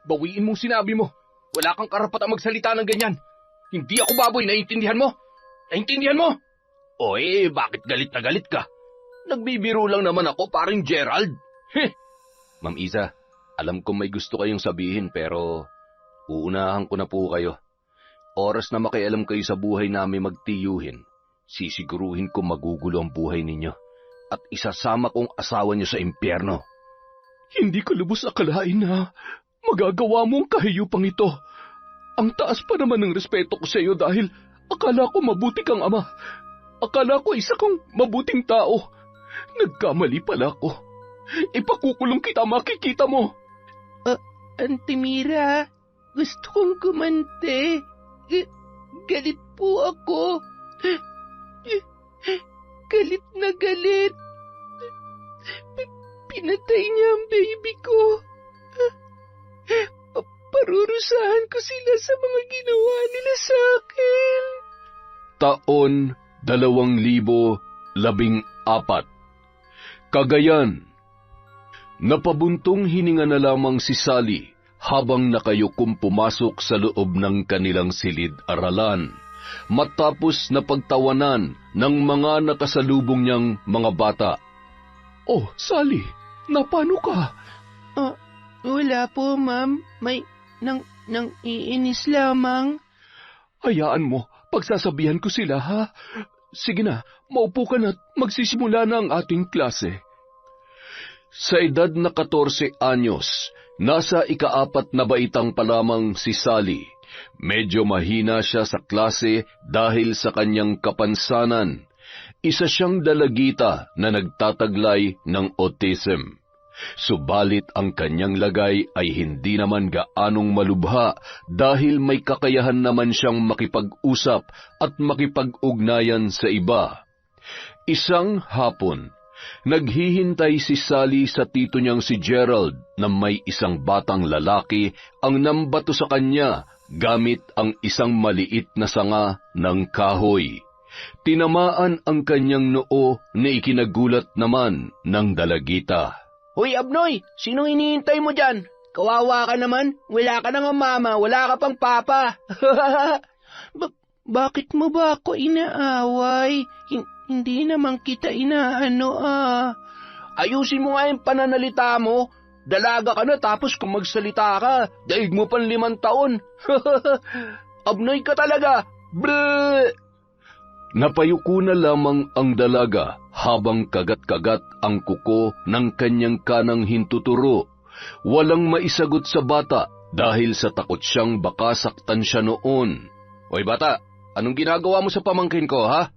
Bawiin mong sinabi mo. Wala kang karapatang magsalita ng ganyan. Hindi ako baboy, naiintindihan mo? Naiintindihan mo? O bakit galit na galit ka? Nagbibiro lang naman ako, paring Gerald. Heh! Ma'am Isa, alam kong may gusto kayong sabihin pero uunahan ko na po kayo. Oras na makialam kayo sa buhay namin magtiyuhin, sisiguruhin ko magugulo ang buhay ninyo at isasama kong asawa niyo sa impyerno. Hindi ko lubos akalain na magagawa mo ang kahiyupang ito. Ang taas pa naman ng respeto ko sa iyo dahil akala ko mabuti kang ama. Akala ko isa kang mabuting tao. Nagkamali pala ako. Ipakukulong kita, makikita mo. Auntie Mira, gusto kong gumante. Galit po ako. Galit na galit. Pinatay niya ang baby ko. Parurusahan ko sila sa mga ginawa nila sa akin. Taon 2014. Cagayan. Napabuntong hininga na lamang si Sally habang nakayukom pumasok sa loob ng kanilang silid-aralan matapos na pagtawanan ng mga nakasalubong niyang mga bata. Oh, Sally, napano ka? Wala po, ma'am. May nang iinis lamang. Hayaan mo, pagsasabihan ko sila, ha? Sige na, maupo ka na at magsisimula na ang ating klase. Sa edad na 14 anyos, nasa ika-4 na baitang pa lamang si Sally. Medyo mahina siya sa klase dahil sa kanyang kapansanan. Isa siyang dalagita na nagtataglay ng autism. Subalit ang kanyang lagay ay hindi naman gaanong malubha dahil may kakayahan naman siyang makipag-usap at makipag-ugnayan sa iba. Isang hapon, naghihintay si Sally sa tito niyang si Gerald na may isang batang lalaki ang nambato sa kanya gamit ang isang maliit na sanga ng kahoy. Tinamaan ang kanyang noo na ikinagulat naman ng dalagita. Hoy, Abnoy! Sinong hinihintay mo dyan? Kawawa ka naman. Wala ka nang mama, wala ka pang papa. Bakit mo ba ako inaaway? Hindi naman kita inaano Ayusin mo nga yung pananalita mo. Dalaga ka na tapos kung magsalita ka, daig mo pang 5 taon. Abnoy ka talaga. Bleh! Napayuko na lamang ang dalaga habang kagat-kagat ang kuko ng kanyang kanang hintuturo. Walang maisagot sa bata dahil sa takot siyang baka saktan siya noon. Hoy bata, anong ginagawa mo sa pamangkin ko, ha?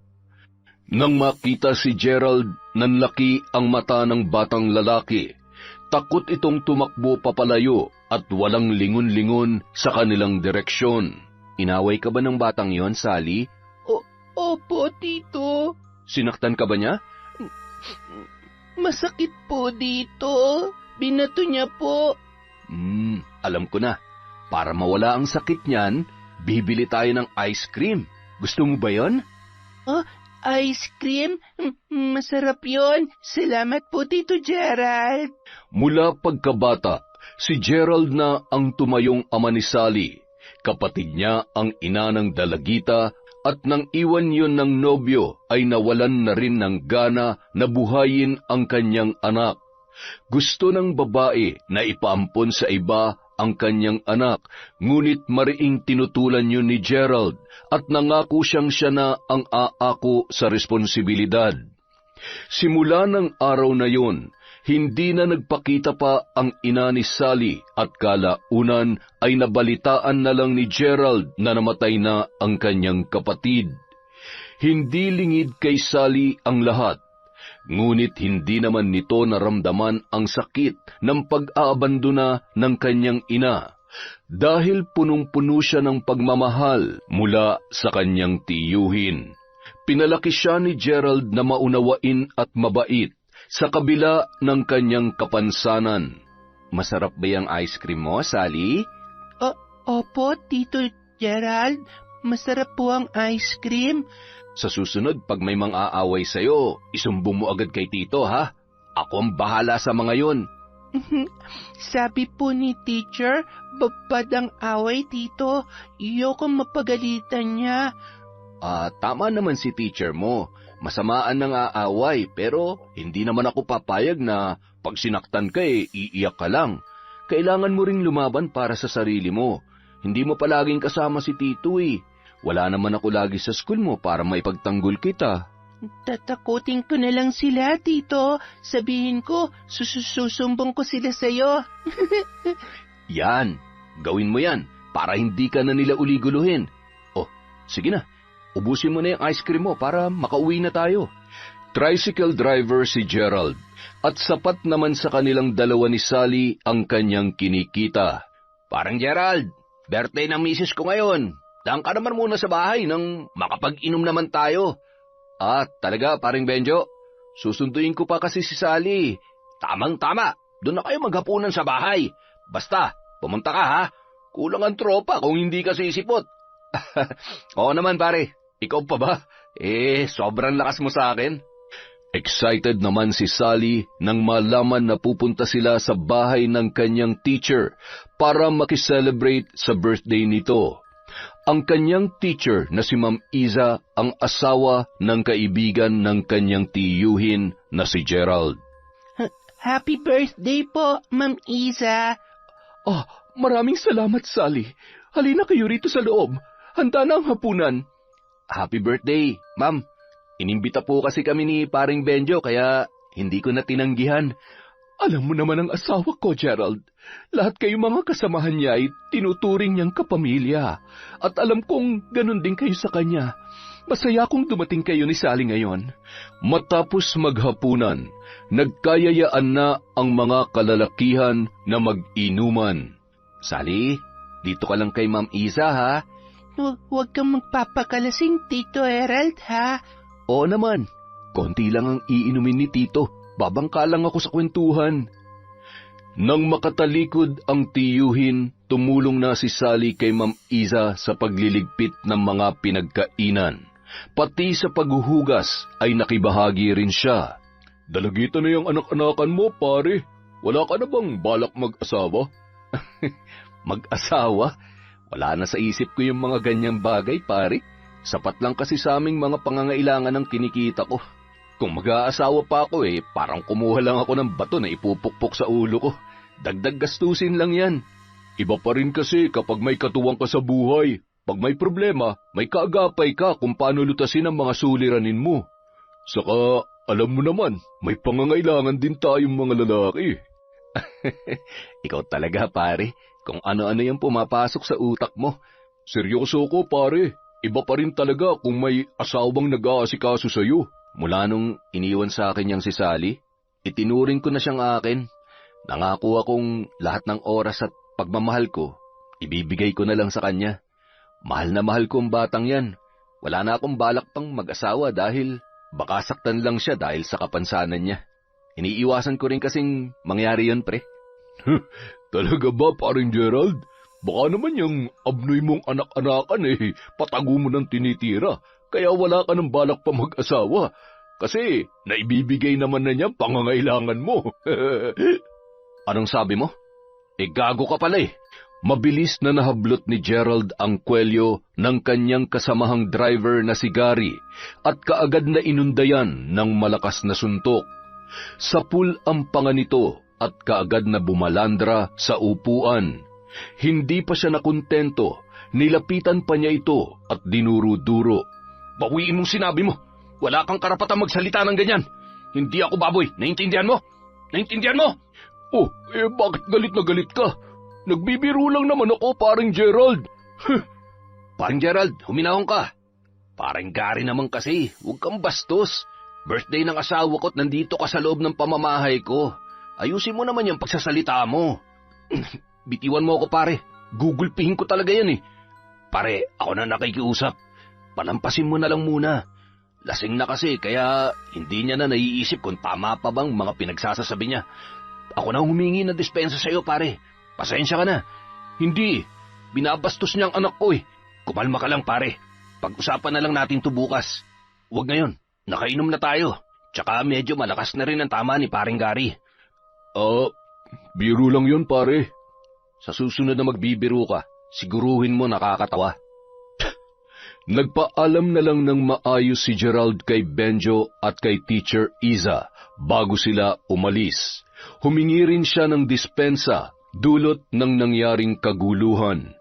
Nang makita si Gerald, nanlaki ang mata ng batang lalaki. Takot itong tumakbo papalayo at walang lingon-lingon sa kanilang direksyon. Inaway ka ba ng batang yon, Sally? Opo, tito. Sinaktan ka ba niya? Masakit po dito. Binato niya po. Alam ko na. Para mawala ang sakit niyan, bibili tayo ng ice cream. Gusto mo ba yon? Ice cream? Masarap yon. Salamat po, Tito Gerald. Mula pagkabata, si Gerald na ang tumayong ama ni Sally. Kapatid niya ang ina ng dalagita at nang iwan yon ng nobyo ay nawalan na rin ng gana na buhayin ang kanyang anak. Gusto ng babae na ipaampon sa iba ang kanyang anak, ngunit mariing tinutulan yun ni Gerald at nangako siyang siya na ang aako sa responsibilidad. Simula ng araw na yun, hindi na nagpakita pa ang ina ni Sally at kalaunan ay nabalitaan na lang ni Gerald na namatay na ang kanyang kapatid. Hindi lingid kay Sally ang lahat, ngunit hindi naman nito naramdaman ang sakit ng pag-aabandona ng kanyang ina dahil punong-puno siya ng pagmamahal mula sa kanyang tiyuhin. Pinalaki siya ni Gerald na maunawain at mabait sa kabila ng kanyang kapansanan. Masarap ba yung ice cream mo, Sally? Opo, Tito Gerald. Masarap po ang ice cream. Sa susunod, pag may mang-aaway sa'yo, isumbong mo agad kay Tito, ha? Ako ang bahala sa mga yon. Sabi po ni teacher, babad ang away, tito. Iyoko mapagalitan niya. Tama naman si teacher mo. Masamaan ng aaway, pero hindi naman ako papayag na pag sinaktan ka iiyak ka lang. Kailangan mo ring lumaban para sa sarili mo. Hindi mo palaging kasama si tito eh. Wala naman ako lagi sa school mo para maipagtanggol kita. Tatakutin ko na lang sila, tito. Sabihin ko, susumbong ko sila sa'yo. Yan, gawin mo yan para hindi ka na nila uliguluhin. Oh, sige na, ubusin mo na yung ice cream mo para makauwi na tayo. Tricycle driver si Gerald at sapat naman sa kanilang dalawa ni Sally ang kanyang kinikita. Parang Gerald, birthday ng misis ko ngayon. Daan ka naman muna sa bahay nang makapag-inom naman tayo. Talaga paring Benjo? Susunduin ko pa kasi si Sally. Tamang-tama, doon na kayo maghapunan sa bahay. Basta, pumunta ka ha. Kulang ang tropa kung hindi ka sisipot. Oo naman pare, ikaw pa ba? Sobrang lakas mo sa akin. Excited naman si Sally nang malaman na pupunta sila sa bahay ng kanyang teacher para makiselebrate sa birthday nito. Ang kanyang teacher na si Ma'am Iza ang asawa ng kaibigan ng kanyang tiyuhin na si Gerald. Happy birthday po, Ma'am Iza. Maraming salamat, Sally. Halina kayo rito sa loob. Handa na ang hapunan. Happy birthday, Ma'am. Inimbita po kasi kami ni paring Benjo kaya hindi ko na tinanggihan. Alam mo naman ang asawa ko, Gerald. Lahat kayo mga kasamahan niya ay tinuturing niyang kapamilya. At alam kong ganun din kayo sa kanya. Masaya kong dumating kayo ni Sally ngayon. Matapos maghapunan, nagkayayaan na ang mga kalalakihan na mag-inuman. Sally, dito ka lang kay Ma'am Iza ha? Huwag kang magpapakalasing, Tito Gerald, ha? Oo naman, konti lang ang iinumin ni Tito. Babangka lang ako sa kwentuhan. Nang makatalikod ang tiyuhin, tumulong na si Sally kay Ma'am Iza sa pagliligpit ng mga pinagkainan. Pati sa paghuhugas ay nakibahagi rin siya. Dalagitan na yung anak-anakan mo, pare. Wala ka na bang balak mag-asawa? Mag-asawa? Wala na sa isip ko yung mga ganyang bagay, pare. Sapat lang kasi sa aming mga pangangailangan ng kinikita ko. Kung mag-aasawa pa ako parang kumuha lang ako ng bato na ipupukpok sa ulo ko. Dagdag gastusin lang yan. Iba pa rin kasi kapag may katuwang ka sa buhay. Pag may problema, may kaagapay ka kung paano lutasin ang mga suliranin mo. Saka, alam mo naman, may pangangailangan din tayong mga lalaki. Ikaw talaga, pare. Kung ano-ano yung pumapasok sa utak mo. Seryoso ko, pare. Iba pa rin talaga kung may asawang nag-aasikaso sa'yo. Mula nung iniwan sa akin yang si Sally, itinuring ko na siyang akin. Nangako akong lahat ng oras at pagmamahal ko, ibibigay ko na lang sa kanya. Mahal na mahal ko ang batang yan. Wala na akong balak pang mag-asawa dahil baka saktan lang siya dahil sa kapansanan niya. Iniiwasan ko rin kasing mangyari yun, pre. Talaga ba, paring Gerald? Baka naman yung abnoy mong anak-anakan patago mo ng tinitira, kaya wala ka ng balak pa mag-asawa. Kasi naibibigay naman na niya pangangailangan mo. Anong sabi mo? Gago ka pala Mabilis na nahablot ni Gerald ang kwelyo ng kanyang kasamahang driver na si Gary at kaagad na inundayan ng malakas na suntok. Sapul ang panga nito at kaagad na bumalandra sa upuan. Hindi pa siya nakontento, nilapitan pa niya ito at dinuro-duro. Bawiin mong sinabi mo, wala kang karapatang magsalita ng ganyan. Hindi ako baboy, naintindihan mo? Naintindihan mo? Bakit galit na galit ka? Nagbibiro lang naman ako, paring Gerald. Paring Gerald, huminahon ka. Paring Gary naman kasi, huwag kang bastos. Birthday ng asawa ko't nandito ka sa loob ng pamamahay ko. Ayusin mo naman yung pagsasalita mo. Bitiwan mo ako, pare. Gugulpihin ko talaga yan Pare, ako na nakikiusap. Palampasin mo na lang muna. Lasing na kasi, kaya hindi niya na naiisip kung tama pa bang mga pinagsasasabi niya. Ako na humingi ng dispensa sa'yo, pare. Pasensya ka na. Hindi. Binabastos niyang anak ko Kumalma ka lang, pare. Pag-usapan na lang natin to bukas. Huwag ngayon. Nakainom na tayo. Tsaka medyo malakas na rin ang tama ni paring Gary. Biro lang yun, pare. Sa susunod na magbibiro ka, siguruhin mo nakakatawa. Nagpaalam na lang ng maayos si Gerald kay Benjo at kay Teacher Iza bago sila umalis. Humingi rin siya ng dispensa dulot ng nangyaring kaguluhan.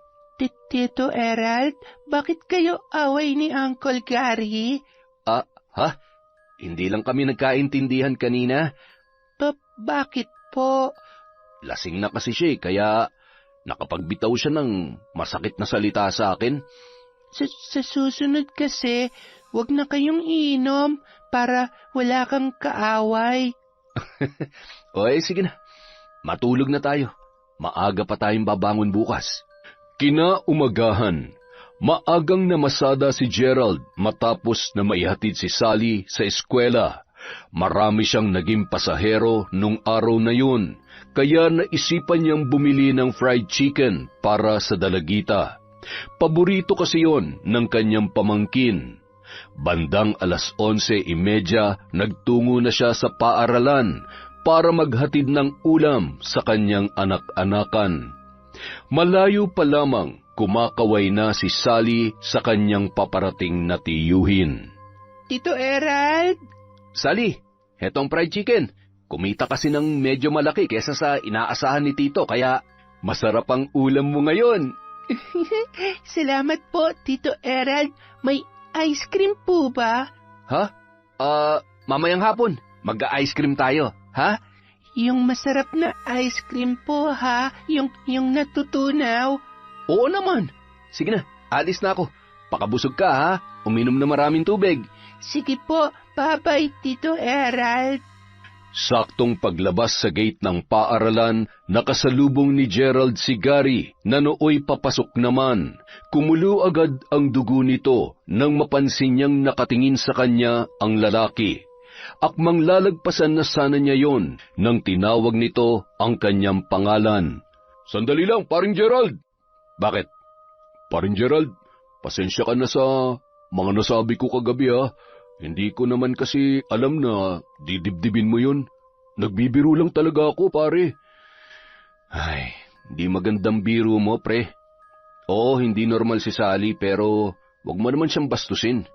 Tito Erald, bakit kayo away ni Uncle Gary? Ha? Hindi lang kami nagkaintindihan kanina. Bakit po? Lasing na kasi siya kaya nakapagbitaw siya ng masakit na salita sa akin. Sa susunod kasi, wag na kayong iinom para wala kang kaaway. Sige na. Matulog na tayo. Maaga pa tayong babangon bukas. Kinaumagahan, maagang namasada si Gerald matapos na maihatid si Sally sa eskwela. Marami siyang naging pasahero nung araw na yun, kaya naisipan niyang bumili ng fried chicken para sa dalagita. Paborito kasi yon ng kanyang pamangkin. Bandang 11:30, nagtungo na siya sa paaralan para maghatid ng ulam sa kanyang anak-anakan. Malayo pa lamang, kumakaway na si Sally sa kanyang paparating na tiyuhin. Tito Erald? Sally, hetong fried chicken. Kumita kasi ng medyo malaki kesa sa inaasahan ni Tito, kaya masarap ang ulam mo ngayon. Salamat po, Tito Erald. May ice cream po ba? Ha? Mamayang hapon, mag-ice cream tayo, ha? Yung masarap na ice cream po, ha? Yung natutunaw. Oo naman. Sige na, alis na ako. Pakabusog ka, ha? Uminom na maraming tubig. Sige po, bye-bye, Tito Erald. Saktong paglabas sa gate ng paaralan, nakasalubong ni Gerald si Gary na nooy papasok naman. Kumulo agad ang dugo nito nang mapansin niyang nakatingin sa kanya ang lalaki. Akmang lalagpasan na sana niya yon nang tinawag nito ang kanyang pangalan. Sandali lang, paring Gerald! Bakit? Paring Gerald, pasensya ka na sa mga nasabi ko kagabi ha. Hindi ko naman kasi alam na didibdibin mo yun. Nagbibiro lang talaga ako, pare. Ay, hindi magandang biro mo, pre. Oo, hindi normal si Sally, pero wag mo naman siyang bastusin.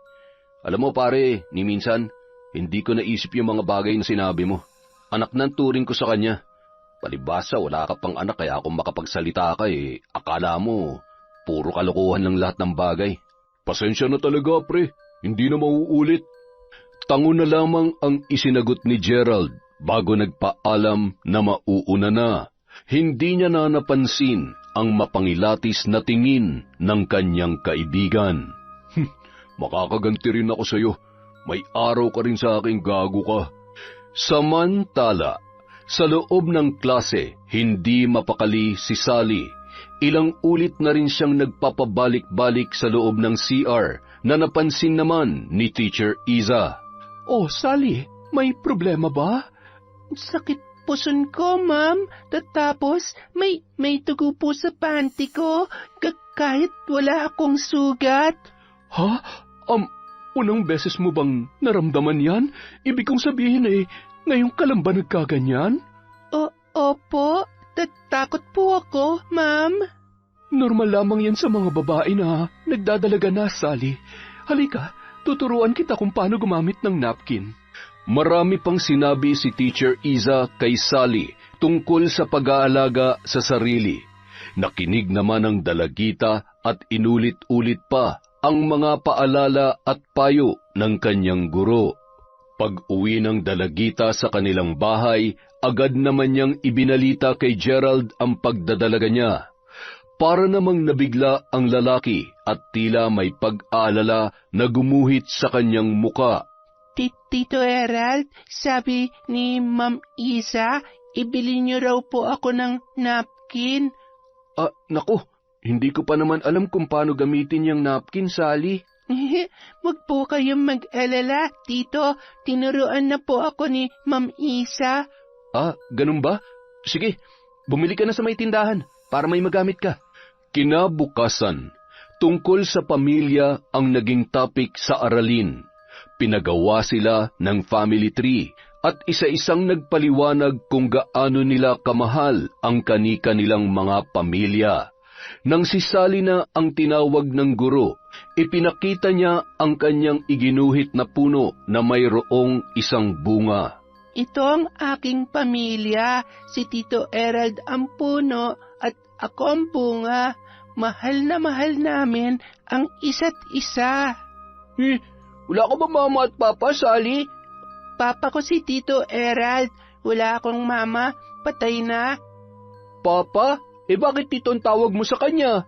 Alam mo, pare, ni minsan, hindi ko naisip yung mga bagay na sinabi mo. Anak ng turing ko sa kanya. Palibhasa, wala ka pang anak, kaya kung makapagsalita ka akala mo, puro kalokohan lang lahat ng bagay. Pasensya na talaga, pre. Hindi na mauulit. Tango na lamang ang isinagot ni Gerald bago nagpaalam na mauuna na. Hindi niya na napansin ang mapangilatis na tingin ng kanyang kaibigan. Makakaganti rin ako sa iyo. May araw ka rin sa aking gago ka. Samantala, sa loob ng klase, hindi mapakali si Sally. Ilang ulit na rin siyang nagpapabalik-balik sa loob ng CR na napansin naman ni Teacher Iza. Oh, Sally, may problema ba? Sakit puson ko, ma'am. Tapos, may tugo po sa panty ko. Kahit wala akong sugat. Ha? Unang beses mo bang naramdaman yan? Ibig kong sabihin ngayon ka lang ba nagkaganyan? Opo. Takot po ako, ma'am. Normal lamang yan sa mga babae na nagdadalaga na, Sally. Halika, tuturuan kita kung paano gumamit ng napkin. Marami pang sinabi si Teacher Iza kay Sally tungkol sa pag-aalaga sa sarili. Nakinig naman ang dalagita at inulit-ulit pa ang mga paalala at payo ng kanyang guro. Pag-uwi ng dalagita sa kanilang bahay, agad naman niyang ibinalita kay Gerald ang pagdadalaga niya. Para namang nabigla ang lalaki at tila may pag-aalala na gumuhit sa kanyang muka. Tito Erald, sabi ni Ma'am Isa, ibili niyo raw po ako ng napkin. Naku, hindi ko pa naman alam kung paano gamitin yung napkin, Sally. Wag po kayong mag-alala, Tito. Tinuruan na po ako ni Ma'am Isa. Ganun ba? Sige, bumili ka na sa may tindahan para may magamit ka. Kinabukasan, tungkol sa pamilya ang naging topic sa aralin. Pinagawa sila ng family tree at isa-isang nagpaliwanag kung gaano nila kamahal ang kani-kanilang mga pamilya. Nang si Sally na ang tinawag ng guro, ipinakita niya ang kanyang iginuhit na puno na mayroong isang bunga. Ito ang aking pamilya, si Tito Erald ang puno at ako ang bunga. Mahal na mahal namin ang isa't isa. Wala ka ba mama at papa, Sally? Papa ko si Tito Erald. Wala akong mama, patay na. Papa? Bakit Tito ang tawag mo sa kanya?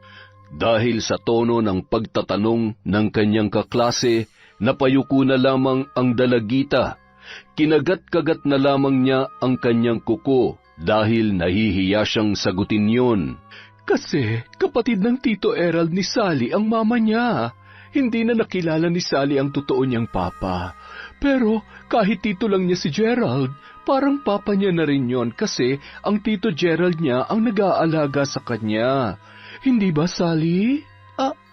Dahil sa tono ng pagtatanong ng kanyang kaklase, napayuko na lamang ang dalagita. Kinagat-kagat na lamang niya ang kanyang kuko dahil nahihiya siyang sagutin yon. Kasi kapatid ng Tito Erald ni Sally ang mama niya. Hindi na nakilala ni Sally ang totoo niyang papa. Pero kahit tito lang niya si Gerald, parang papa niya na rin yon kasi ang Tito Gerald niya ang nag-aalaga sa kanya. Hindi ba, Sally?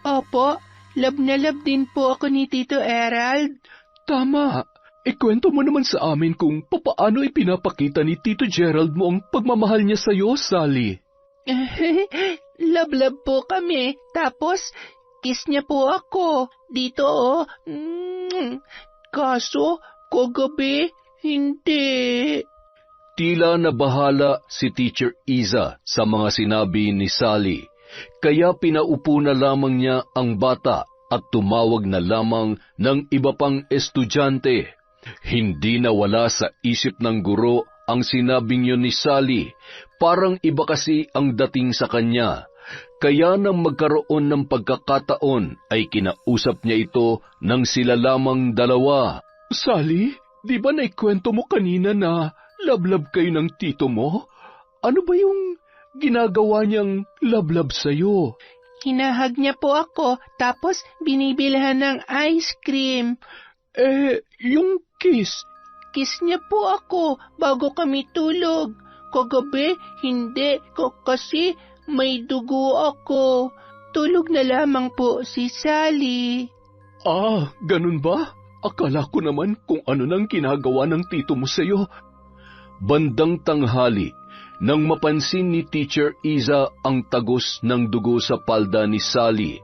Opo, love na love din po ako ni Tito Erald. Tama. Ikwento mo naman sa amin kung papaano ipinapakita ni Tito Gerald mo ang pagmamahal niya sa iyo, Sally. Love po kami. Tapos, kiss niya po ako. Dito, oh. Kaso, kagabi, hindi. Tila nabahala si Teacher Iza sa mga sinabi ni Sally, kaya pinaupo na lamang niya ang bata at tumawag na lamang ng iba pang estudyante. Hindi nawala sa isip ng guro ang sinabing yun ni Sally, parang iba kasi ang dating sa kanya. Kaya nang magkaroon ng pagkakataon ay kinausap niya ito ng sila lamang dalawa. Sally, di ba naikwento mo kanina na love-love kayo ng tito mo? Ano ba yung ginagawa niyang love-love sa'yo? Hinahag niya po ako, tapos binibilhan ng ice cream. Yung kiss? Kiss niya po ako bago kami tulog. Kagabi, hindi ko kasi may dugo ako. Tulog na lamang po si Sally. Ganun ba? Akala ko naman kung ano nang ginagawa ng tito mo sa'yo. Bandang tanghali, nang mapansin ni Teacher Iza ang tagos ng dugo sa palda ni Sally,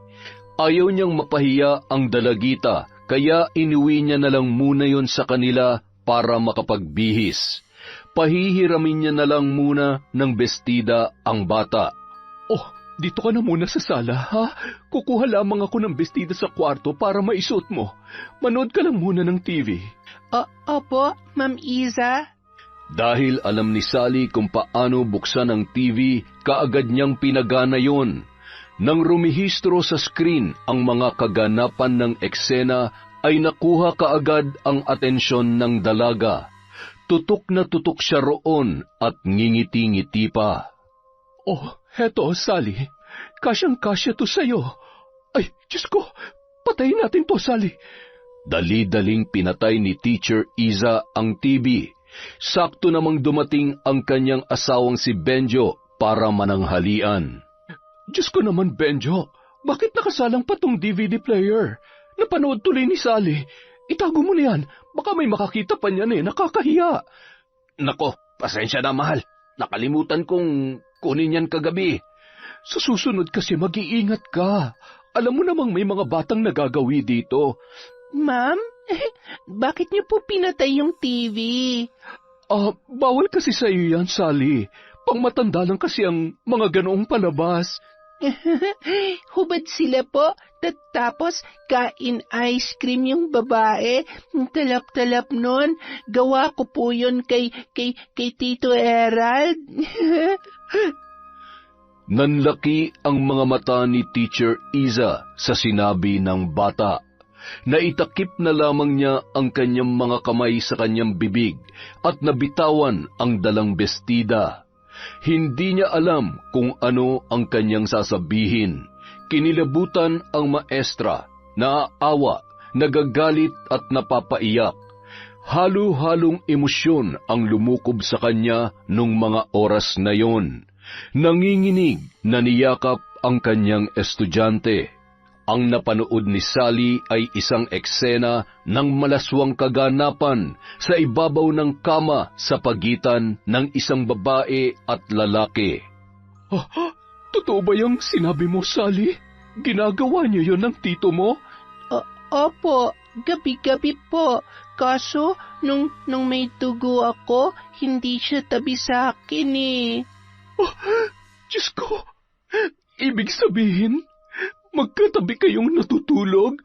ayaw niyang mapahiya ang dalagita, kaya inuwi niya na lang muna yon sa kanila para makapagbihis. Pahihiramin niya na lang muna ng bestida ang bata. Dito ka na muna sa sala, ha? Kukuha lamang ako ng bestida sa kwarto para maisuot mo. Manood ka lang muna ng TV. Opo, Ma'am Iza. Dahil alam ni Sally kung paano buksan ang TV, kaagad niyang pinagana yon. Nang rumihistro sa screen ang mga kaganapan ng eksena, ay nakuha kaagad ang atensyon ng dalaga. Tutok na tutok siya roon at ngingiti-ngiti pa. Heto, Sally. Kasyang-kasya to sa'yo. Ay, Diyos ko, patayin natin to, Sally. Dali-daling pinatay ni Teacher Iza ang TV. Sakto namang dumating ang kanyang asawang si Benjo para mananghalian. Diyos ko naman, Benjo, bakit nakasalang pa tong DVD player? Napanood tuloy ni Sally. Itago mo na yan, baka may makakita pa niyan nakakahiya. Nako, pasensya na mahal. Nakalimutan kong kunin yan kagabi. Sa susunod kasi mag-iingat ka. Alam mo namang may mga batang nagagawi dito. Ma'am, bakit niyo po pinatay yung TV? Bawal kasi sa iyo yan, Sally. Pangmatanda lang kasi ang mga ganoong palabas. Hubad sila po, tapos kain ice cream yung babae. Talap-talap nun. Gawa ko po yun kay Tito Erald. Nanlaki ang mga mata ni Teacher Iza sa sinabi ng bata. Naitakip na lamang niya ang kanyang mga kamay sa kanyang bibig at nabitawan ang dalang bestida. Hindi niya alam kung ano ang kanyang sasabihin. Kinilabutan ang maestra, naaawa, nagagalit at napapaiyak. Halo-halong emosyon ang lumukob sa kanya nung mga oras na yon. Nanginginig na niyakap ang kanyang estudyante. Ang napanood ni Sally ay isang eksena ng malaswang kaganapan sa ibabaw ng kama sa pagitan ng isang babae at lalaki. Totoo ba yung sinabi mo, Sally? Ginagawa niyo yon ng tito mo? Opo, gabi-gabi po. Kaso, nung may dugo ako, hindi siya tabi sa akin eh. Diyos ko, ibig sabihin, magkatabi kayong natutulog?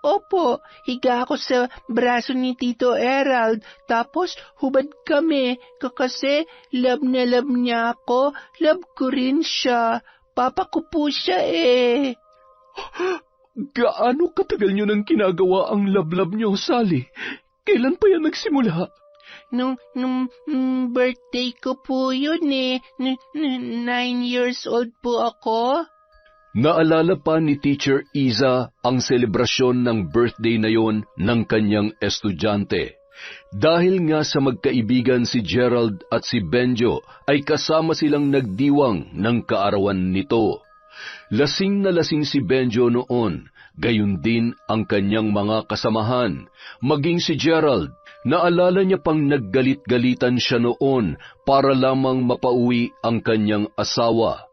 Opo, higa ako sa braso ni Tito Erald, tapos hubad kami, kasi love na love niya ako, love ko rin siya, papa ko po siya eh. Gaano katagal nyo nang ginagawa ang love-love nyo, Sally? Kailan pa yan nagsimula? Nung birthday ko po yun eh, 9 years old po ako. Naalala pa ni Teacher Iza ang selebrasyon ng birthday na yon ng kanyang estudyante. Dahil nga sa magkaibigan si Gerald at si Benjo ay kasama silang nagdiwang ng kaarawan nito. Lasing na lasing si Benjo noon, gayon din ang kanyang mga kasamahan, maging si Gerald. Naalala niya pang naggalit-galitan siya noon para lamang mapauwi ang kanyang asawa.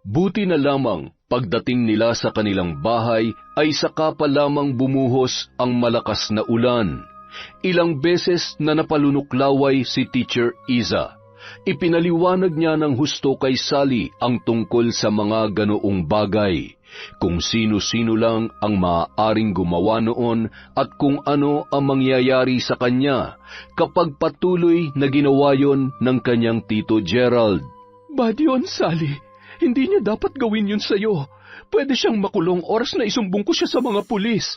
Buti na lamang pagdating nila sa kanilang bahay ay saka pa lamang bumuhos ang malakas na ulan. Ilang beses na napalunuklaway si Teacher Iza. Ipinaliwanag niya ng husto kay Sally ang tungkol sa mga ganoong bagay, kung sino-sino lang ang maaaring gumawa noon at kung ano ang mangyayari sa kanya kapag patuloy na ginawa yon ng kanyang Tito Gerald. Bad yun, Sally. Hindi niya dapat gawin yun sa'yo. Pwede siyang makulong oras na isumbong ko siya sa mga pulis.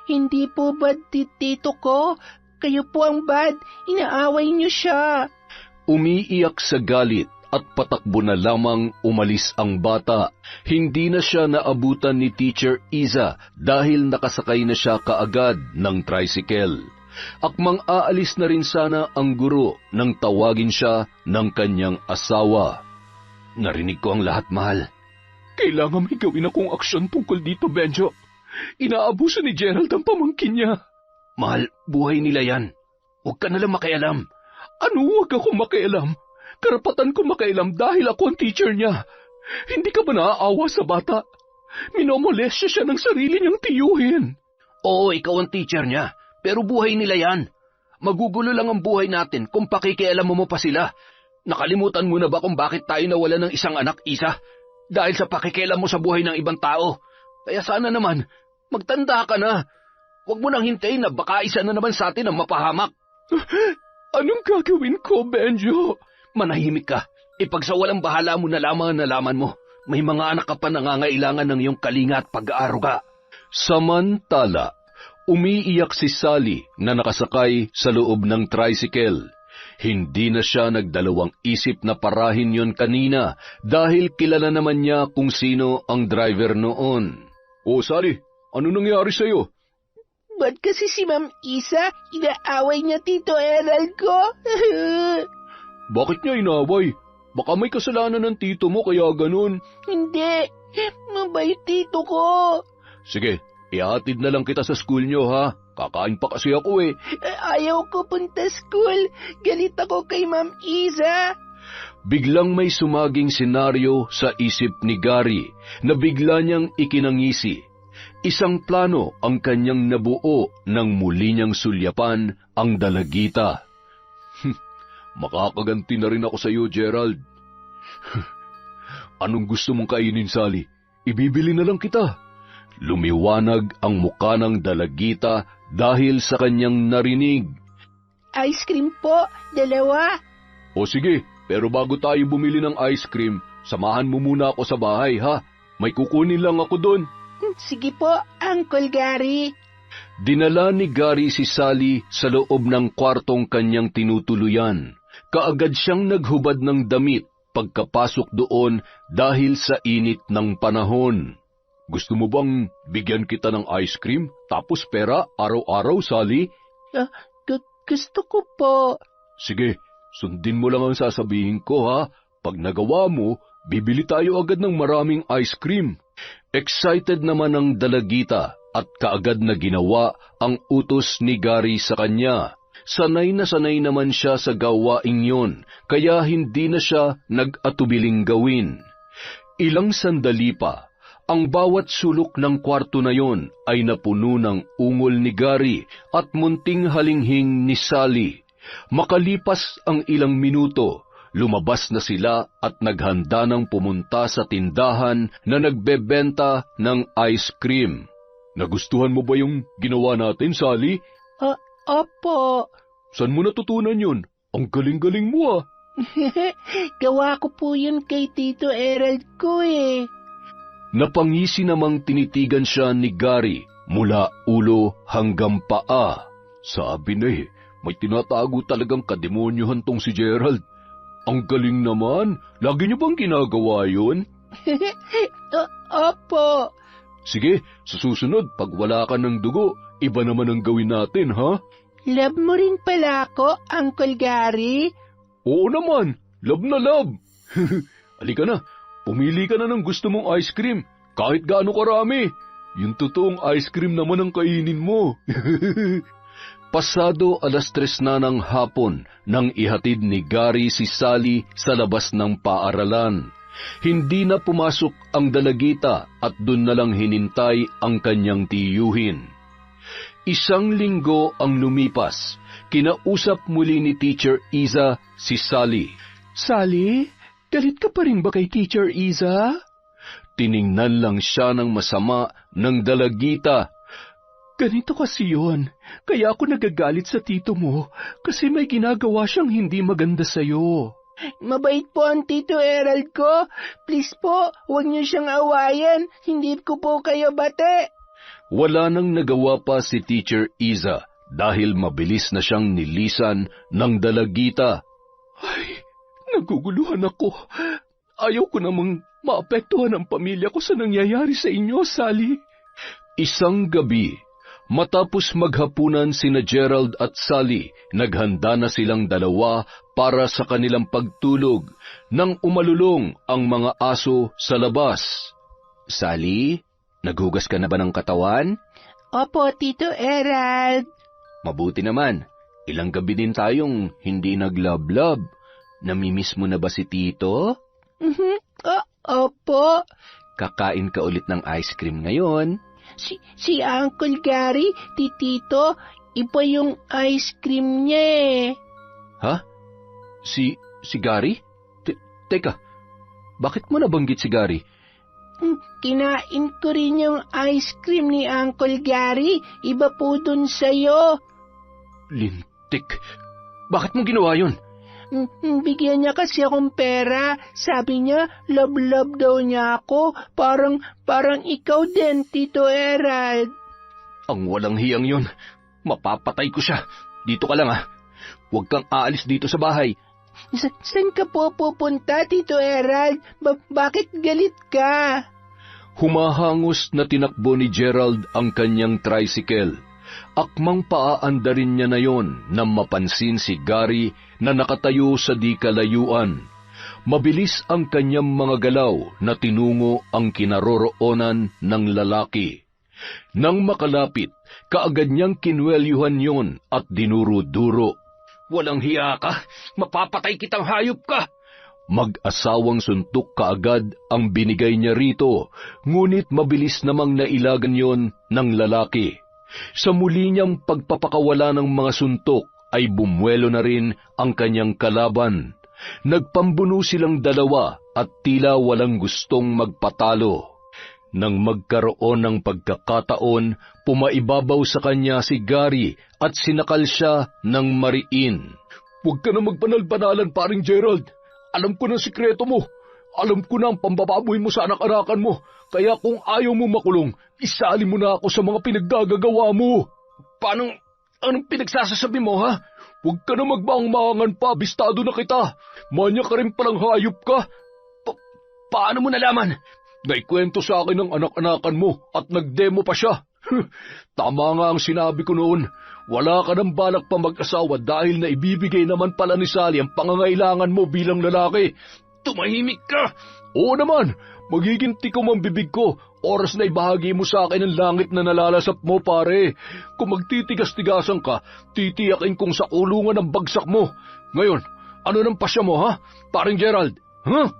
Hindi po bad, tito ko. Kayo po ang bad. Inaaway niyo siya. Umiiyak sa galit at patakbo na lamang umalis ang bata. Hindi na siya naabutan ni Teacher Iza dahil nakasakay na siya kaagad ng tricycle. Akmang aalis na rin sana ang guro nang tawagin siya ng kanyang asawa. Narinig ko ang lahat, mahal. Kailangan may gawin akong aksyon tungkol dito, Benjo. Inaabuso ni Gerald ang pamangkin niya. Mahal, buhay nila yan. Huwag ka nalang makialam. Ano huwag ako makialam? Karapatan ko makialam dahil ako ang teacher niya. Hindi ka ba naaawa sa bata? Minomolestya siya ng sarili niyang tiyuhin. Oo, ikaw ang teacher niya. Pero buhay nila yan. Magugulo lang ang buhay natin kung pakikialam mo pa sila. Nakalimutan mo na ba kung bakit tayo nawala ng isang anak, Isa? Dahil sa pakikialam mo sa buhay ng ibang tao. Kaya sana naman, magtanda ka na. Huwag mo nang hintayin na baka isa na naman sa atin ang mapahamak. Anong gagawin ko, Benjo? Manahimik ka. Ipagsawalang bahala mo na lamang ang nalaman mo. May mga anak ka pa nangangailangan ng iyong kalinga at pag-aaruga. Samantala, umiiyak si Sally na nakasakay sa loob ng tricycle. Hindi na siya nagdalawang isip na parahin yon kanina dahil kilala naman niya kung sino ang driver noon. O Sally, ano nangyari sa'yo? Ba't kasi si Ma'am Isa, inaaway niya Tito Erald ko? Bakit niya inaaway? Baka may kasalanan ng tito mo kaya ganun. Hindi, mabait tito ko. Sige, ihatid na lang kita sa school niyo ha. Kakain pa kasi ako eh. Ayaw ko punta school. Galit ako kay Ma'am Isa. Biglang may sumaging senaryo sa isip ni Gary na bigla niyang ikinangisi. Isang plano ang kanyang nabuo nang muli niyang sulyapan ang dalagita. Makakaganti na rin ako sa iyo, Gerald. Anong gusto mong kainin, Sally? Ibibili na lang kita. Lumiwanag ang muka ng dalagita dahil sa kanyang narinig. Ice cream po, 2. O sige, pero bago tayo bumili ng ice cream, samahan mo muna ako sa bahay, ha? May kukunin lang ako doon. Sige po, Uncle Gary. Dinala ni Gary si Sally sa loob ng kwartong kanyang tinutuluyan. Kaagad siyang naghubad ng damit pagkapasok doon dahil sa init ng panahon. Gusto mo bang bigyan kita ng ice cream tapos pera araw-araw, Sally? Gusto ko po. Sige, sundin mo lang ang sasabihin ko ha. Pag nagawa mo, bibili tayo agad ng maraming ice cream. Excited naman ang dalagita at kaagad na ginawa ang utos ni Gary sa kanya. Sanay na sanay naman siya sa gawaing yon, kaya hindi na siya nag-atubiling gawin. Ilang sandali pa, ang bawat sulok ng kwarto na yon ay napuno ng ungol ni Gary at munting halinghing ni Sally. Makalipas ang ilang minuto, lumabas na sila at naghanda ng pumunta sa tindahan na nagbebenta ng ice cream. Nagustuhan mo ba yung ginawa natin, Sally? Opo. Saan mo natutunan yun? Ang galing-galing mo ah. Gawa ko po yun kay Tito Erald ko eh. Napangisi namang tinitigan siya ni Gary mula ulo hanggang paa. Sabi na may tinatago talagang kademonyohan tong si Gerald. Ang galing naman. Lagi niyo bang ginagawa yun? Opo. Sige, sa susunod, pag wala ka ng dugo, iba naman ang gawin natin, ha? Love mo rin pala ako, Uncle Gary? Oo naman, love na love. Halika na, pumili ka na ng gusto mong ice cream, kahit gaano karami. Yung totoong ice cream naman ang kainin mo. Pasado 3:00 na ng hapon nang ihatid ni Gary si Sally sa labas ng paaralan. Hindi na pumasok ang dalagita at dun na lang hinintay ang kanyang tiyuhin. 1 linggo ang lumipas. Kinausap muli ni Teacher Iza si Sally. Sally, galit ka pa rin ba kay Teacher Iza? Tiningnan lang siya ng masama ng dalagita. Ganito kasi yun. Kaya ako nagagalit sa tito mo kasi may ginagawa siyang hindi maganda sa'yo. Mabait po ang Tito Erald ko. Please po, huwag niyo siyang awayan. Hindi ko po kayo bate. Wala nang nagawa pa si Teacher Iza dahil mabilis na siyang nilisan ng dalagita. Ay, naguguluhan ako. Ayaw ko namang maapektuhan ang pamilya ko sa nangyayari sa inyo, Sally. Isang gabi, matapos maghapunan sina Gerald at Sally, naghanda na silang dalawa para sa kanilang pagtulog nang umalulong ang mga aso sa labas. Sally, naghugas ka na ba ng katawan? Opo, Tito Erald. Mabuti naman. Ilang gabi din tayong hindi naglablab. Namimiss mo na ba si Tito? Opo. Kakain ka ulit ng ice cream ngayon. Si Uncle Gary, Tito, iba yung ice cream niya eh. Ha? Si Gary? Teka, bakit mo nabanggit si Gary? Kinain ko rin yung ice cream ni Uncle Gary. Iba po dun sa'yo. Lintik. Bakit mo ginawa yun? Bigyan niya kasi akong pera. Sabi niya, love daw niya ako. Parang ikaw din, Tito Erald. Ang walang hiyang yun. Mapapatay ko siya. Dito ka lang ha. Huwag kang aalis dito sa bahay. Saan ka po pupunta, Tito Erald? Bakit galit ka? Humahangos na tinakbo ni Gerald ang kanyang tricycle. Akmang paaandarin niya na yon nang mapansin si Gary na nakatayo sa di kalayuan. Mabilis ang kanyang mga galaw na tinungo ang kinaroroonan ng lalaki. Nang makalapit, kaagad niyang kinwelyuhan yon at dinuro-duro. Walang hiya ka! Mapapatay kitang hayop ka! Mag-asawang suntok kaagad ang binigay niya rito, ngunit mabilis namang nailagan yon ng lalaki. Sa muli niyang pagpapakawala ng mga suntok ay bumuelo na rin ang kanyang kalaban. Nagpambuno silang dalawa at tila walang gustong magpatalo. Nang magkaroon ng pagkakataon, pumaibabaw sa kanya si Gary at sinakal siya ng mariin. Huwag ka na magbanal-banalan, paring Gerald. Alam ko na sikreto mo. Alam ko na ang pambababoy mo sa anak-anakan mo. Kaya kung ayaw mo makulong, isali mo na ako sa mga pinaggagawa mo. Anong pinagsasasabi mo, ha? Huwag ka na magmaang-maangan pa, bistado na kita. Manya ka rin palang hayop ka. Paano mo nalaman? Naikwento sa akin ng anak-anakan mo at nagdemo pa siya. Tama nga ang sinabi ko noon. Wala ka ng balak pa mag-asawa dahil na ibibigay naman pala ni Sally ang pangangailangan mo bilang lalaki. Tumahimik ka! Oo naman, magiging tikom ang bibig ko Oras na ibahagi mo sa akin ang langit na nalalasap mo, pare. Kung magtitigas-tigasan ka, titiyakin kong sa kulungan ang bagsak mo. Ngayon, ano nang pasya mo, ha? Paring Gerald, ha?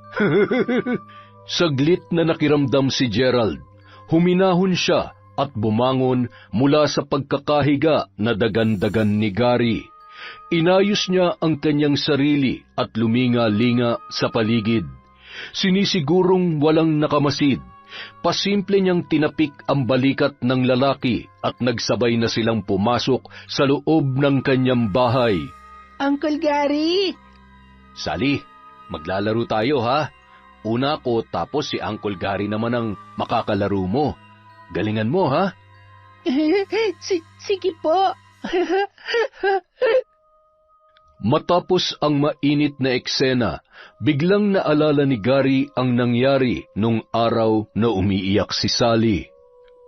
Saglit na nakiramdam si Gerald. Huminahon siya at bumangon mula sa pagkakahiga na dagan-dagan ni Gary. Inayos niya ang kanyang sarili at luminga-linga sa paligid. Sinisigurong walang nakamasid. Pasimple niyang tinapik ang balikat ng lalaki at nagsabay na silang pumasok sa loob ng kanyang bahay. Uncle Gary! Sally, maglalaro tayo, ha? Una ko, tapos si Uncle Gary naman ang makakalaro mo. Galingan mo, ha? Sige po. Matapos ang mainit na eksena, biglang naalala ni Gary ang nangyari nung araw na umiiyak si Sally.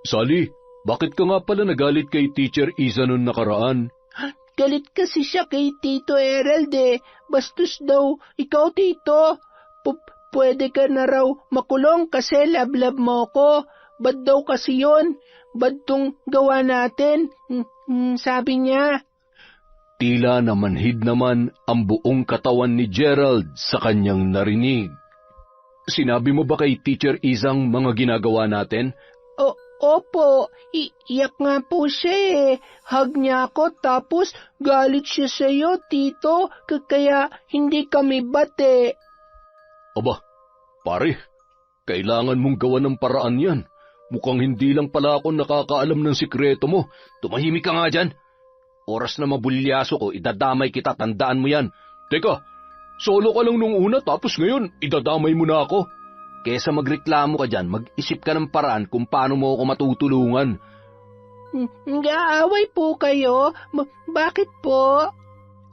Sally, bakit ka nga pala nagalit kay Teacher Isa noon nakaraan? Galit kasi siya kay Tito Erald eh. Bastos daw, ikaw Tito. Pwede ka na raw makulong kasi lablab mo ko. Bad daw kasi yun. Bad tong gawa natin. Sabi niya. Tila namanhid naman ang buong katawan ni Gerald sa kanyang narinig. Sinabi mo ba kay Teacher Isang mga ginagawa natin? Opo, iyak nga po siya eh. Hug niya ako tapos galit siya sa'yo, Tito. Kaya hindi kami bate. Aba, pare, kailangan mong gawa ng paraan yan. Mukhang hindi lang pala ako nakakaalam ng sikreto mo. Tumahimik ka nga dyan. Oras na mabulyaso ko, idadamay kita, tandaan mo yan. Teka, solo ka lang nung una tapos ngayon, idadamay mo na ako. Kesa magreklamo ka dyan, mag-isip ka ng paraan kung paano mo ako matutulungan. Nag-aaway po kayo? Bakit po?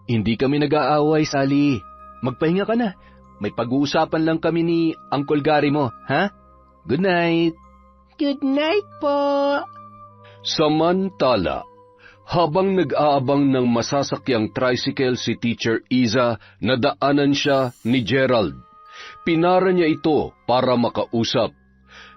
Hindi kami nag-aaway, Sally. Magpahinga ka na. May pag-uusapan lang kami ni Uncle Gary mo, ha? Good night. Good night po. Samantala, habang nag-aabang ng masasakyang tricycle si Teacher Isa, nadaanan siya ni Gerald. Pinara niya ito para makausap.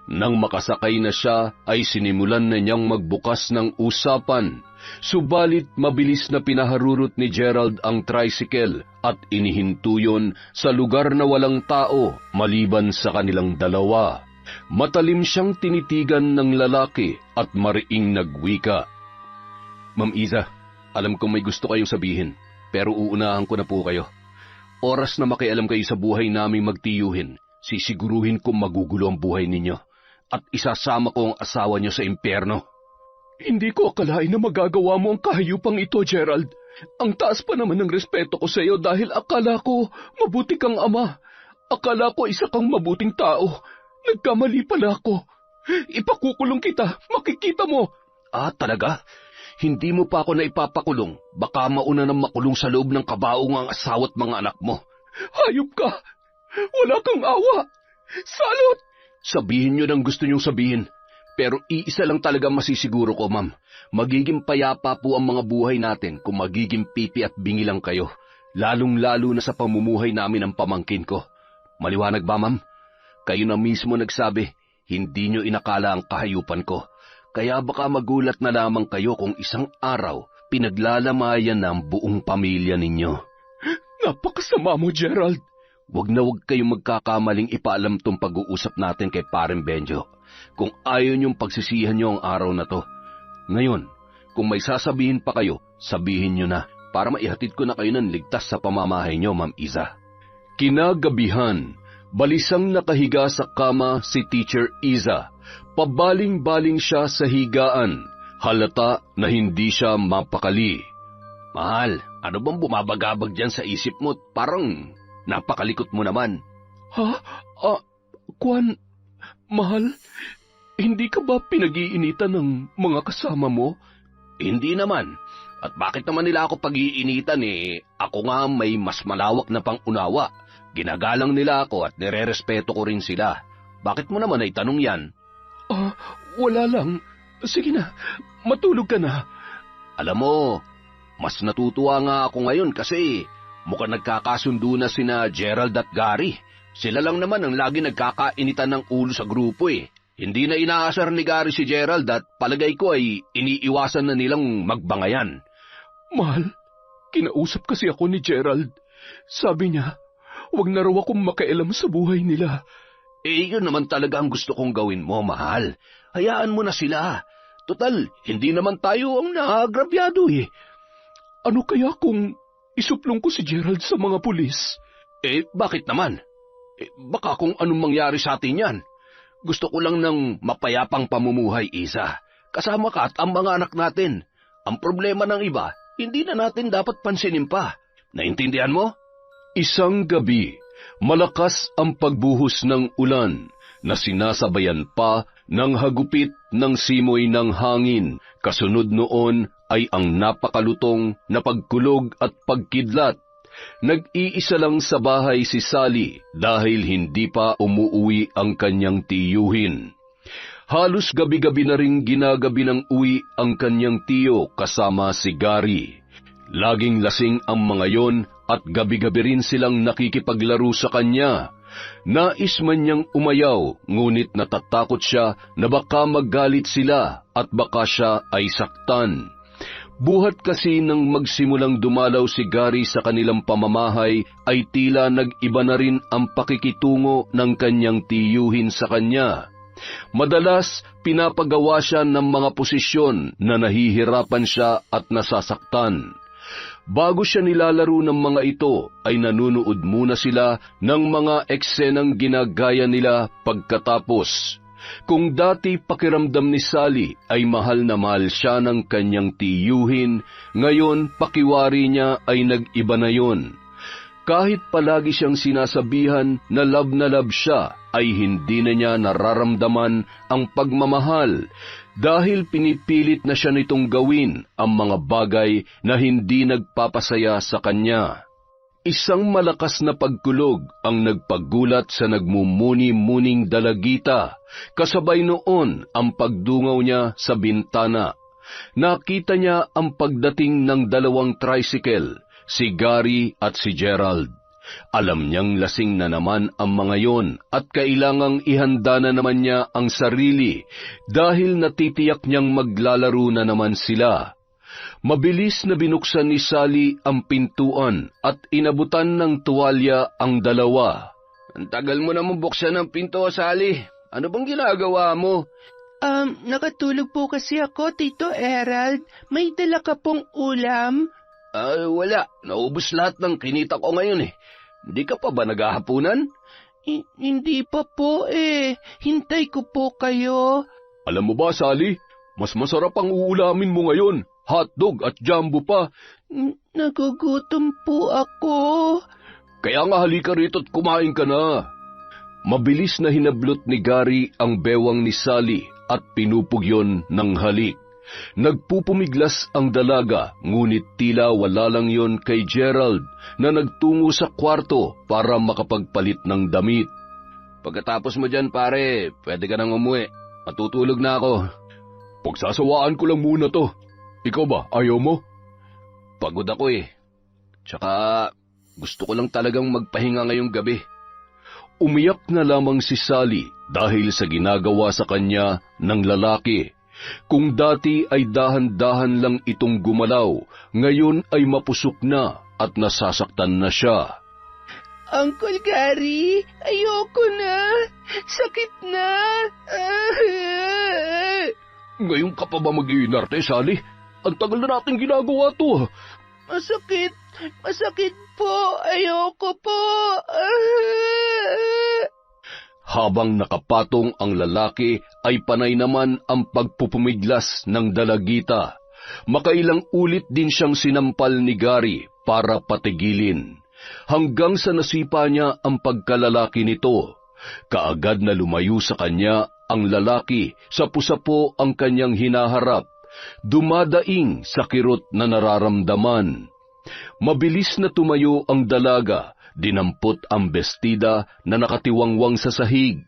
Nang makasakay na siya, ay sinimulan na niyang magbukas ng usapan. Subalit mabilis na pinaharurot ni Gerald ang tricycle at inihinto yun sa lugar na walang tao maliban sa kanilang dalawa. Matalim siyang tinitigan ng lalaki at mariing nagwika. Ma'am Isa, alam kong may gusto kayo sabihin, pero uunahan ko na po kayo. Oras na makialam kayo sa buhay naming magtiyuhin, sisiguruhin kong magugulo ang buhay ninyo at isasama ko ang asawa niyo sa impyerno. Hindi ko akalain na magagawa mo ang kahayupang ito, Gerald. Ang taas pa naman ng respeto ko sa iyo dahil akala ko mabuti kang ama. Akala ko isa kang mabuting tao. Nagkamali pala ako. Ipakukulong kita, makikita mo. Ah, talaga? Hindi mo pa ako na ipapakulong. Baka mauna nang makulong sa loob ng kabaong ang asawa at mga anak mo. Hayop ka! Wala kang awa! Salot! Sabihin niyo ng gusto niyong sabihin. Pero iisa lang talaga masisiguro ko, ma'am. Magiging payapa po ang mga buhay natin kung magiging pipi at bingi lang kayo. Lalong-lalo na sa pamumuhay namin ng pamangkin ko. Maliwanag ba, ma'am? Kayo na mismo nagsabi, hindi niyo inakala ang kahayupan ko. Kaya baka magulat na lamang kayo kung isang araw pinaglalamayan na ang buong pamilya ninyo. Napakasama mo, Gerald. Huwag na huwag kayong magkakamaling ipaalam tong pag-uusap natin kay Pareng Benjo. Kung ayaw niyong pagsisihan niyo ang araw na to. Ngayon, kung may sasabihin pa kayo, sabihin niyo na para maihatid ko na kayo ng ligtas sa pamamahay niyo, Ma'am Isa. Kinagabihan, balisang nakahiga sa kama si Teacher Isa. Pabaling-baling siya sa higaan, halata na hindi siya mapakali. Mahal, ano bang bumabagabag dyan sa isip mo? Parang napakalikot mo naman. Ha? Kwan, mahal, hindi ka ba pinag-iinitan ng mga kasama mo? Hindi naman. At bakit naman nila ako pag-iinitan eh? Ako nga may mas malawak na pang-unawa. Ginagalang nila ako at nire-respeto ko rin sila. Bakit mo naman ay tanong yan? Wala lang. Sige na, matulog ka na. Alam mo, mas natutuwa nga ako ngayon kasi mukhang nagkakasundo na sina Gerald at Gary. Sila lang naman ang lagi nagkakainitan ng ulo sa grupo eh. Hindi na inaasar ni Gary si Gerald at palagay ko ay iniiwasan na nilang magbangayan. Mahal, kinausap kasi ako ni Gerald. Sabi niya, wag na raw akong makialam sa buhay nila. Yun naman talaga ang gusto kong gawin mo, mahal. Hayaan mo na sila. Total, hindi naman tayo ang naagrabyado eh. Ano kaya kung isuplong ko si Gerald sa mga pulis? Bakit naman? Baka kung anong mangyari sa atin yan. Gusto ko lang ng mapayapang pamumuhay, Isa. Kasama ka at ang mga anak natin. Ang problema ng iba, hindi na natin dapat pansinin pa. Naintindihan mo? Isang gabi, malakas ang pagbuhos ng ulan na sinasabayan pa ng hagupit ng simoy ng hangin. Kasunod noon ay ang napakalutong na pagkulog at pagkidlat. Nag-iisa lang sa bahay si Sally dahil hindi pa umuuwi ang kanyang tiyuhin. Halos gabi-gabi na ring ginagabi ng uwi ang kanyang tiyo kasama si Gary. Laging lasing ang mga yon at gabi-gabi rin silang nakikipaglaro sa kanya. Nais man niyang umayaw, ngunit natatakot siya na baka magalit sila at baka siya ay saktan. Buhat kasi nang magsimulang dumalaw si Gary sa kanilang pamamahay ay tila nag-iba na rin ang pakikitungo ng kanyang tiyuhin sa kanya. Madalas pinapagawa siya ng mga posisyon na nahihirapan siya at nasasaktan. Bago siya nilalaro ng mga ito ay nanunood muna sila ng mga eksenang ginagaya nila pagkatapos. Kung dati pakiramdam ni Sally ay mahal na mahal siya ng kanyang tiyuhin, ngayon pakiwari niya ay nag-iba na yon. Kahit palagi siyang sinasabihan na love siya, ay hindi na niya nararamdaman ang pagmamahal dahil pinipilit na siya nitong gawin ang mga bagay na hindi nagpapasaya sa kanya. Isang malakas na pagkulog ang nagpagulat sa nagmumuni-muning dalagita. Kasabay noon ang pagdungaw niya sa bintana. Nakita niya ang pagdating ng dalawang tricycle, si Gary at si Gerald. Alam niyang lasing na naman ang mga yon at kailangang ihanda na naman niya ang sarili dahil natitiyak niyang maglalaro na naman sila. Mabilis na binuksan ni Sally ang pintuan at inabutan ng tuwalya ang dalawa. Ang tagal mo naman buksan ang pinto, Sally. Ano bang ginagawa mo? Nakatulog po kasi ako, Tito Gerald. May dala ka pong ulam? Wala. Naubos lahat ng kinita ko ngayon eh. Hindi ka pa ba naghahapunan? Hindi pa po eh. Hintay ko po kayo. Alam mo ba, Sally? Mas masarap ang uulamin mo ngayon. Hotdog at jumbo pa. Nagugutom po ako. Kaya nga halika rito at kumain ka na. Mabilis na hinablot ni Gary ang bewang ni Sally at pinupugyon ng halik. Nagpupumiglas ang dalaga, ngunit tila wala lang yon kay Gerald na nagtungo sa kwarto para makapagpalit ng damit. Pagkatapos mo dyan, pare, pwede ka nang umuwi. Matutulog na ako. Pagsasawaan ko lang muna to. Ikaw ba, ayaw mo? Pagod ako eh. Tsaka gusto ko lang talagang magpahinga ngayong gabi. Umiyak na lamang si Sally dahil sa ginagawa sa kanya ng lalaki. Kung dati ay dahan-dahan lang itong gumalaw, ngayon ay mapusok na at nasasaktan na siya. Uncle Gary, ayoko na. Sakit na. Ngayon ka pa ba mag-iinarte, Sally? Ang tagal na natin ginagawa to. Masakit. Masakit po. Ayoko po. Habang nakapatong ang lalaki ay panay naman ang pagpupumiglas ng dalagita. Makailang ulit din siyang sinampal ni Gary para patigilin. Hanggang sa nasipa niya ang pagkalalaki nito. Kaagad na lumayo sa kanya ang lalaki, sapu-sapo ang kanyang hinaharap. Dumadaing sa kirot na nararamdaman. Mabilis na tumayo ang dalaga, dinampot ang bestida na nakatiwangwang sa sahig.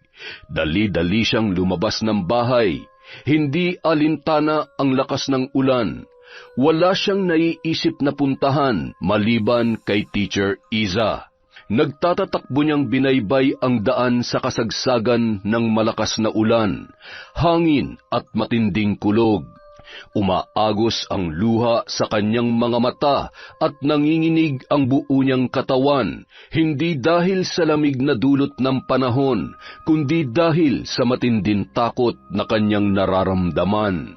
Dali-dali siyang lumabas ng bahay. Hindi alintana ang lakas ng ulan. Wala siyang naiisip na puntahan maliban kay Teacher Iza. Nagtatatakbo niyang binaybay ang daan sa kasagsagan ng malakas na ulan, hangin at matinding kulog. Umaagos ang luha sa kanyang mga mata at nanginginig ang buo niyang katawan, hindi dahil sa lamig na dulot ng panahon, kundi dahil sa matinding takot na kanyang nararamdaman.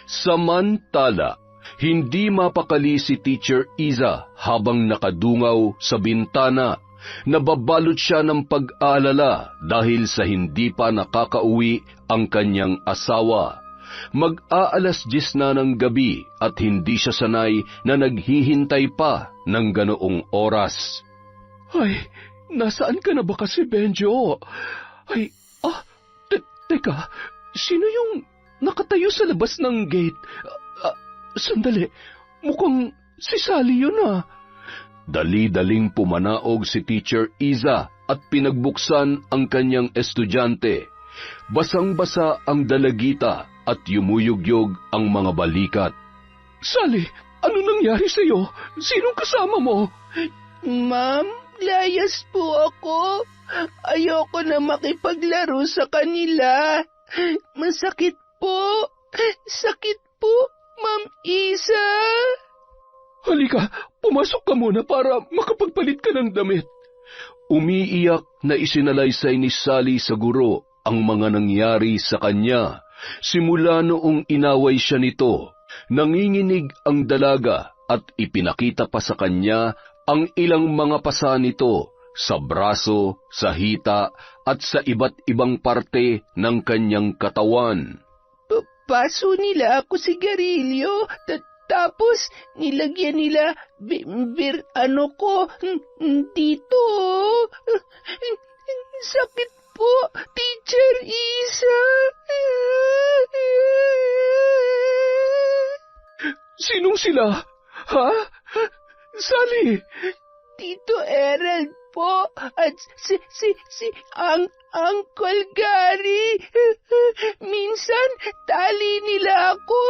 Samantala, hindi mapakali si Teacher Iza habang nakadungaw sa bintana. Nababalot siya ng pag-aalala dahil sa hindi pa nakakauwi ang kanyang asawa. Mag-aalas 10 na ng gabi at hindi siya sanay na naghihintay pa ng ganoong oras. Ay, nasaan ka na ba kasi, Benjo? Ay, teka, sino yung nakatayo sa labas ng gate? Sandali, mukhang si Sally yun ah. Dali-daling pumanaog si Teacher Iza at pinagbuksan ang kanyang estudyante. Basang-basa ang dalagita at yumuyugyog ang mga balikat. Sally, ano nangyari sa'yo? Sinong kasama mo? Ma'am, layas po ako. Ayoko na makipaglaro sa kanila. Masakit po. Sakit po, Ma'am Isa. Halika, pumasok ka muna para makapagpalit ka ng damit. Umiiyak na isinalaysay ni Sally sa guro ang mga nangyari sa kanya. Simula noong inaway siya nito, nanginginig ang dalaga at ipinakita pa sa kanya ang ilang mga pasa nito sa braso, sa hita at sa iba't ibang parte ng kanyang katawan. Paso nila ako sigarilyo, tapos nilagyan nila dito. Sakit po, Teacher Isa. Sinong sila? Ha? Sally! Tito Errol po at si Uncle Gary. Minsan tali nila ako.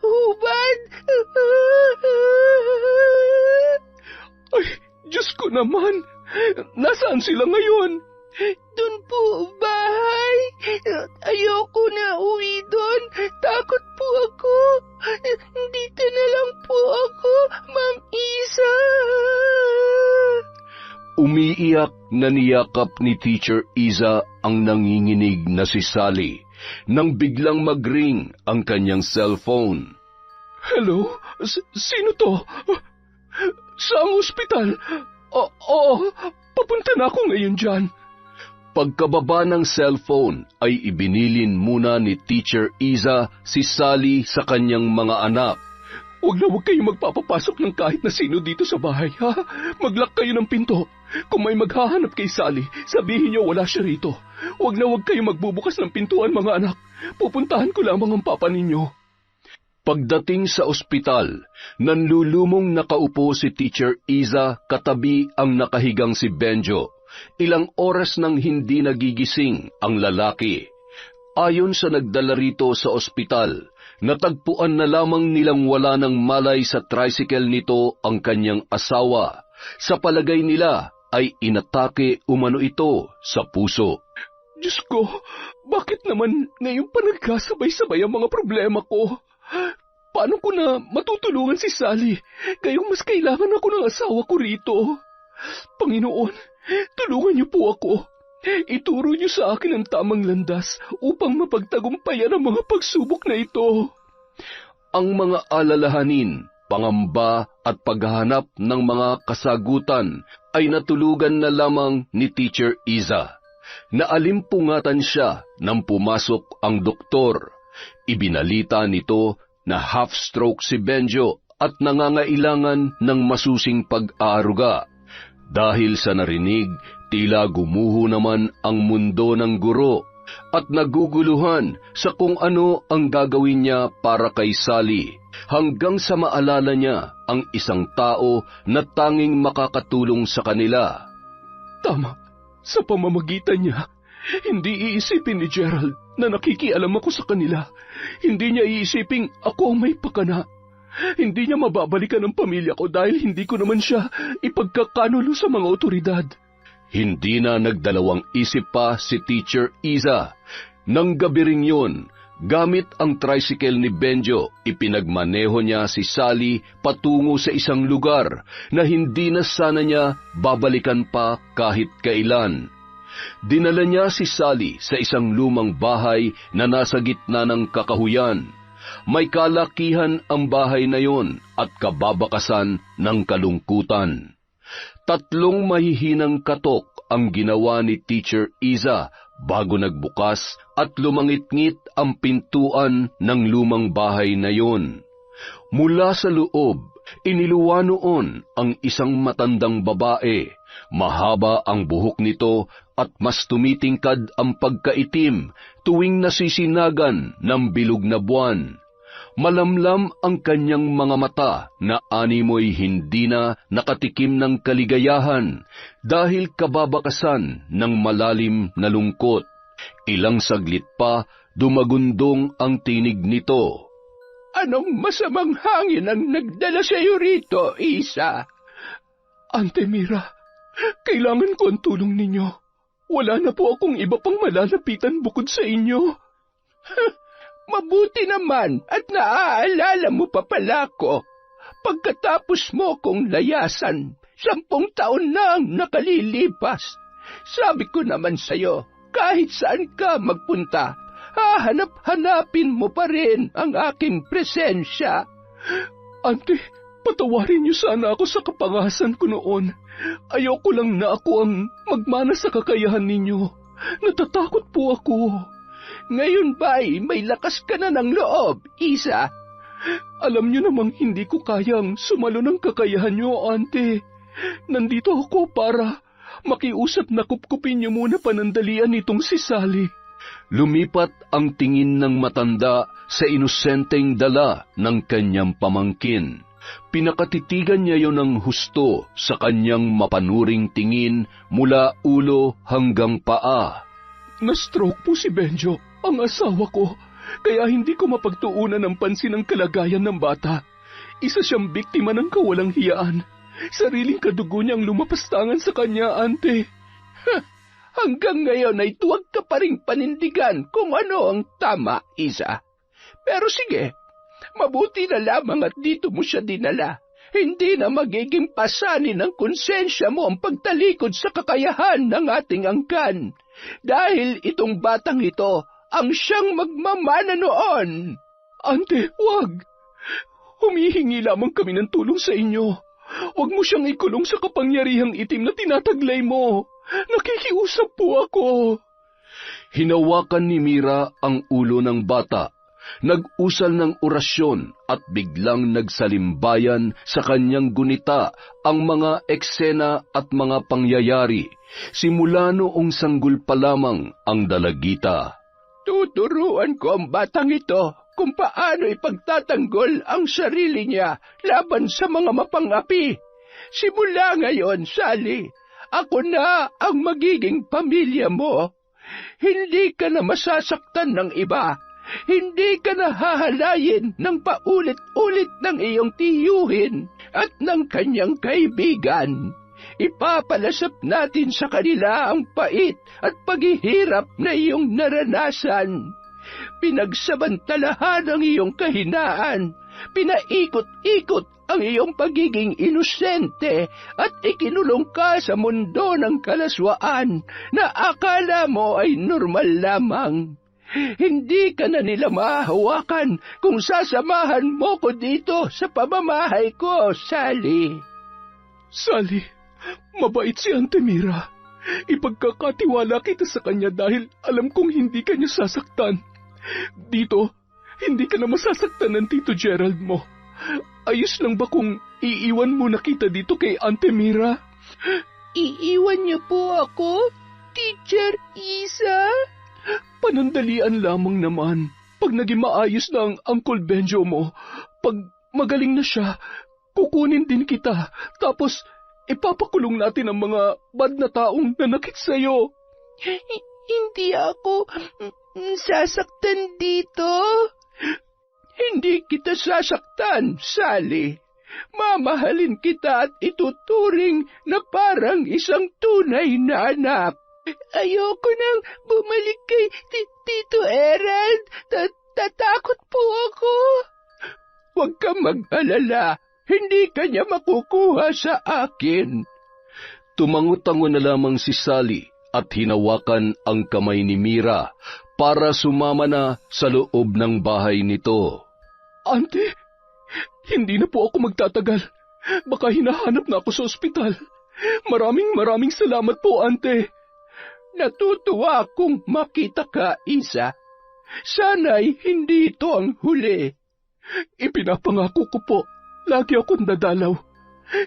Hubad. Ay, Diyos ko naman. Nasaan sila ngayon? Doon po bahay. Ayoko na uwi doon. Takot po ako. Dito na lang po ako, Ma'am Isa. Umiiyak na niyakap ni Teacher Iza ang nanginginig na si Sally nang biglang mag-ring ang kanyang cellphone. Hello? Sino to? Saang ospital? Oo, papunta na ako ngayon dyan. Pagkababa ng cellphone ay ibinilin muna ni Teacher Iza si Sally sa kanyang mga anak. Huwag kayong magpapapasok ng kahit na sino dito sa bahay, ha? Mag-lock kayo ng pinto. Kung may maghahanap kay Sally, sabihin niyo wala siya rito. Huwag kayong magbubukas ng pintuan, mga anak. Pupuntahan ko lamang ang papa ninyo. Pagdating sa ospital, nanlulumong nakaupo si Teacher Iza katabi ang nakahigang si Benjo. Ilang oras nang hindi nagigising ang lalaki. Ayon sa nagdala rito sa ospital, natagpuan na lamang nilang wala ng malay sa tricycle nito ang kanyang asawa. Sa palagay nila ay inatake umano ito sa puso. Diyos ko, bakit naman ngayon pa nagkasabay-sabay ang mga problema ko? Paano ko na matutulungan si Sally? Gayong mas kailangan ako ng asawa ko rito. Panginoon, tulungan niyo po ako. Ituro niyo sa akin ang tamang landas upang mapagtagumpayan ang mga pagsubok na ito. Ang mga alalahanin, pangamba at paghahanap ng mga kasagutan ay natulugan na lamang ni Teacher Iza. Naalimpungatan siya nang pumasok ang doktor. Ibinalita nito na half-stroke si Benjo at nangangailangan ng masusing pag-aaruga. Dahil sa narinig, tila gumuho naman ang mundo ng guro at naguguluhan sa kung ano ang gagawin niya para kay Sally, hanggang sa maalala niya ang isang tao na tanging makakatulong sa kanila. Tama, sa pamamagitan niya, hindi iisipin ni Gerald na nakikialam ako sa kanila. Hindi niya iisiping ako ang may pakana. Hindi niya mababalikan ang pamilya ko dahil hindi ko naman siya ipagkakanulo sa mga otoridad. Hindi na nagdalawang isip pa si Teacher Isa. Nang gabi ring yun, gamit ang tricycle ni Benjo, ipinagmaneho niya si Sally patungo sa isang lugar na hindi na sana niya babalikan pa kahit kailan. Dinala niya si Sally sa isang lumang bahay na nasa gitna ng kakahuyan. May kalakihan ang bahay na yon at kababakasan ng kalungkutan. 3 mahihinang katok ang ginawa ni Teacher Isa bago nagbukas at lumangit-ngit ang pintuan ng lumang bahay na yon. Mula sa loob, iniluwa noon ang isang matandang babae. Mahaba ang buhok nito at mas tumitingkad ang pagkaitim tuwing nasisinagan ng bilog na buwan. Malamlam ang kanyang mga mata na animoy hindi na nakatikim ng kaligayahan dahil kababakasan ng malalim na lungkot. Ilang saglit pa, dumagundong ang tinig nito. Anong masamang hangin ang nagdala sa iyo rito, Isa? Ante Mira, kailangan ko ang tulong ninyo. Wala na po akong iba pang malalapitan bukod sa inyo. Mabuti naman at naaalala mo pa pala ko. Pagkatapos mo kong layasan, 10 taon na ang nakalilipas. Sabi ko naman sa'yo, kahit saan ka magpunta, hahanap-hanapin mo pa rin ang aking presensya. Ante, patawarin niyo sana ako sa kapangasan ko noon. Ayoko lang na ako ang magmana sa kakayahan ninyo. Natatakot po ako. Ngayon ba'y may lakas ka na ng loob, Isa? Alam niyo namang hindi ko kayang sumalo ng kakayahan niyo, Ante. Nandito ako para makiusap na kupkupin niyo muna panandalian nitong si Sally. Lumipat ang tingin ng matanda sa inosenteng dala ng kanyang pamangkin. Pinakatitigan niya yon ng husto sa kanyang mapanuring tingin mula ulo hanggang paa. Na-stroke po si Benjo, ang asawa ko, kaya hindi ko mapagtuunan ng pansin ang kalagayan ng bata. Isa siyang biktima ng kawalang hiyaan. Sariling kadugo niyang lumapastangan sa kanya, Ante. Hanggang ngayon ay tuwag ka pa ring panindigan kung ano ang tama, Isa. Pero sige, mabuti na lamang at dito mo siya dinala. Hindi na magiging pasanin ng konsensya mo ang pagtalikod sa kakayahan ng ating angkan. Dahil itong batang ito ang siyang magmamana noon. Ante, wag. Humihingi lamang kami ng tulong sa inyo. Wag mo siyang ikulong sa kapangyarihang itim na tinataglay mo. Nakikiusap po ako. Hinawakan ni Mira ang ulo ng bata. Nag-usal ng orasyon at biglang nagsalimbayan sa kanyang gunita ang mga eksena at mga pangyayari. Simula noong sanggol pa lamang ang dalagita. Tuturuan ko ang batang ito kung paano ipagtatanggol ang sarili niya laban sa mga mapangapi. Simula ngayon, Sally, ako na ang magiging pamilya mo. Hindi ka na masasaktan ng iba. Hindi ka na hahalayin ng paulit-ulit ng iyong tiyuhin at ng kanyang kaibigan. Ipapalasap natin sa kanila ang pait at paghihirap na iyong naranasan. Pinagsabantalahan ang iyong kahinaan, pinaikot-ikot ang iyong pagiging inosente at ikinulong ka sa mundo ng kalaswaan na akala mo ay normal lamang. Hindi ka na nila mahahawakan kung sasamahan mo ko dito sa pamamahay ko, Sally. Sally, mabait si Ante Mira. Ipagkakatiwala kita sa kanya dahil alam kong hindi ka niya sasaktan. Dito, hindi ka na masasaktan ng Tito Gerald mo. Ayos lang ba kung iiwan mo na kita dito kay Ante Mira? Iiwan niyo po ako, Teacher Isa? Panandalian lamang naman. Pag naging maayos na ang Uncle Benjo mo, pag magaling na siya, kukunin din kita. Tapos, ipapakulong natin ang mga bad na taong nanakit sa'yo. Hindi ako sasaktan dito. Hindi kita sasaktan, Sally. Mamahalin kita at ituturing na parang isang tunay na anak. Ayoko nang bumalik kay Tito Erald. Tatakot po ako. Huwag kang mag-alala. Hindi ka niya makukuha sa akin. Tumango-tango na lamang si Sally at hinawakan ang kamay ni Mira para sumama na sa loob ng bahay nito. Ante, hindi na po ako magtatagal. Baka hinahanap na ako sa ospital. Maraming salamat po, Ante. Natutuwa akong makita ka, Isa. Sana'y hindi ito ang huli. Ipinapangako ko po, lagi akong dadalaw.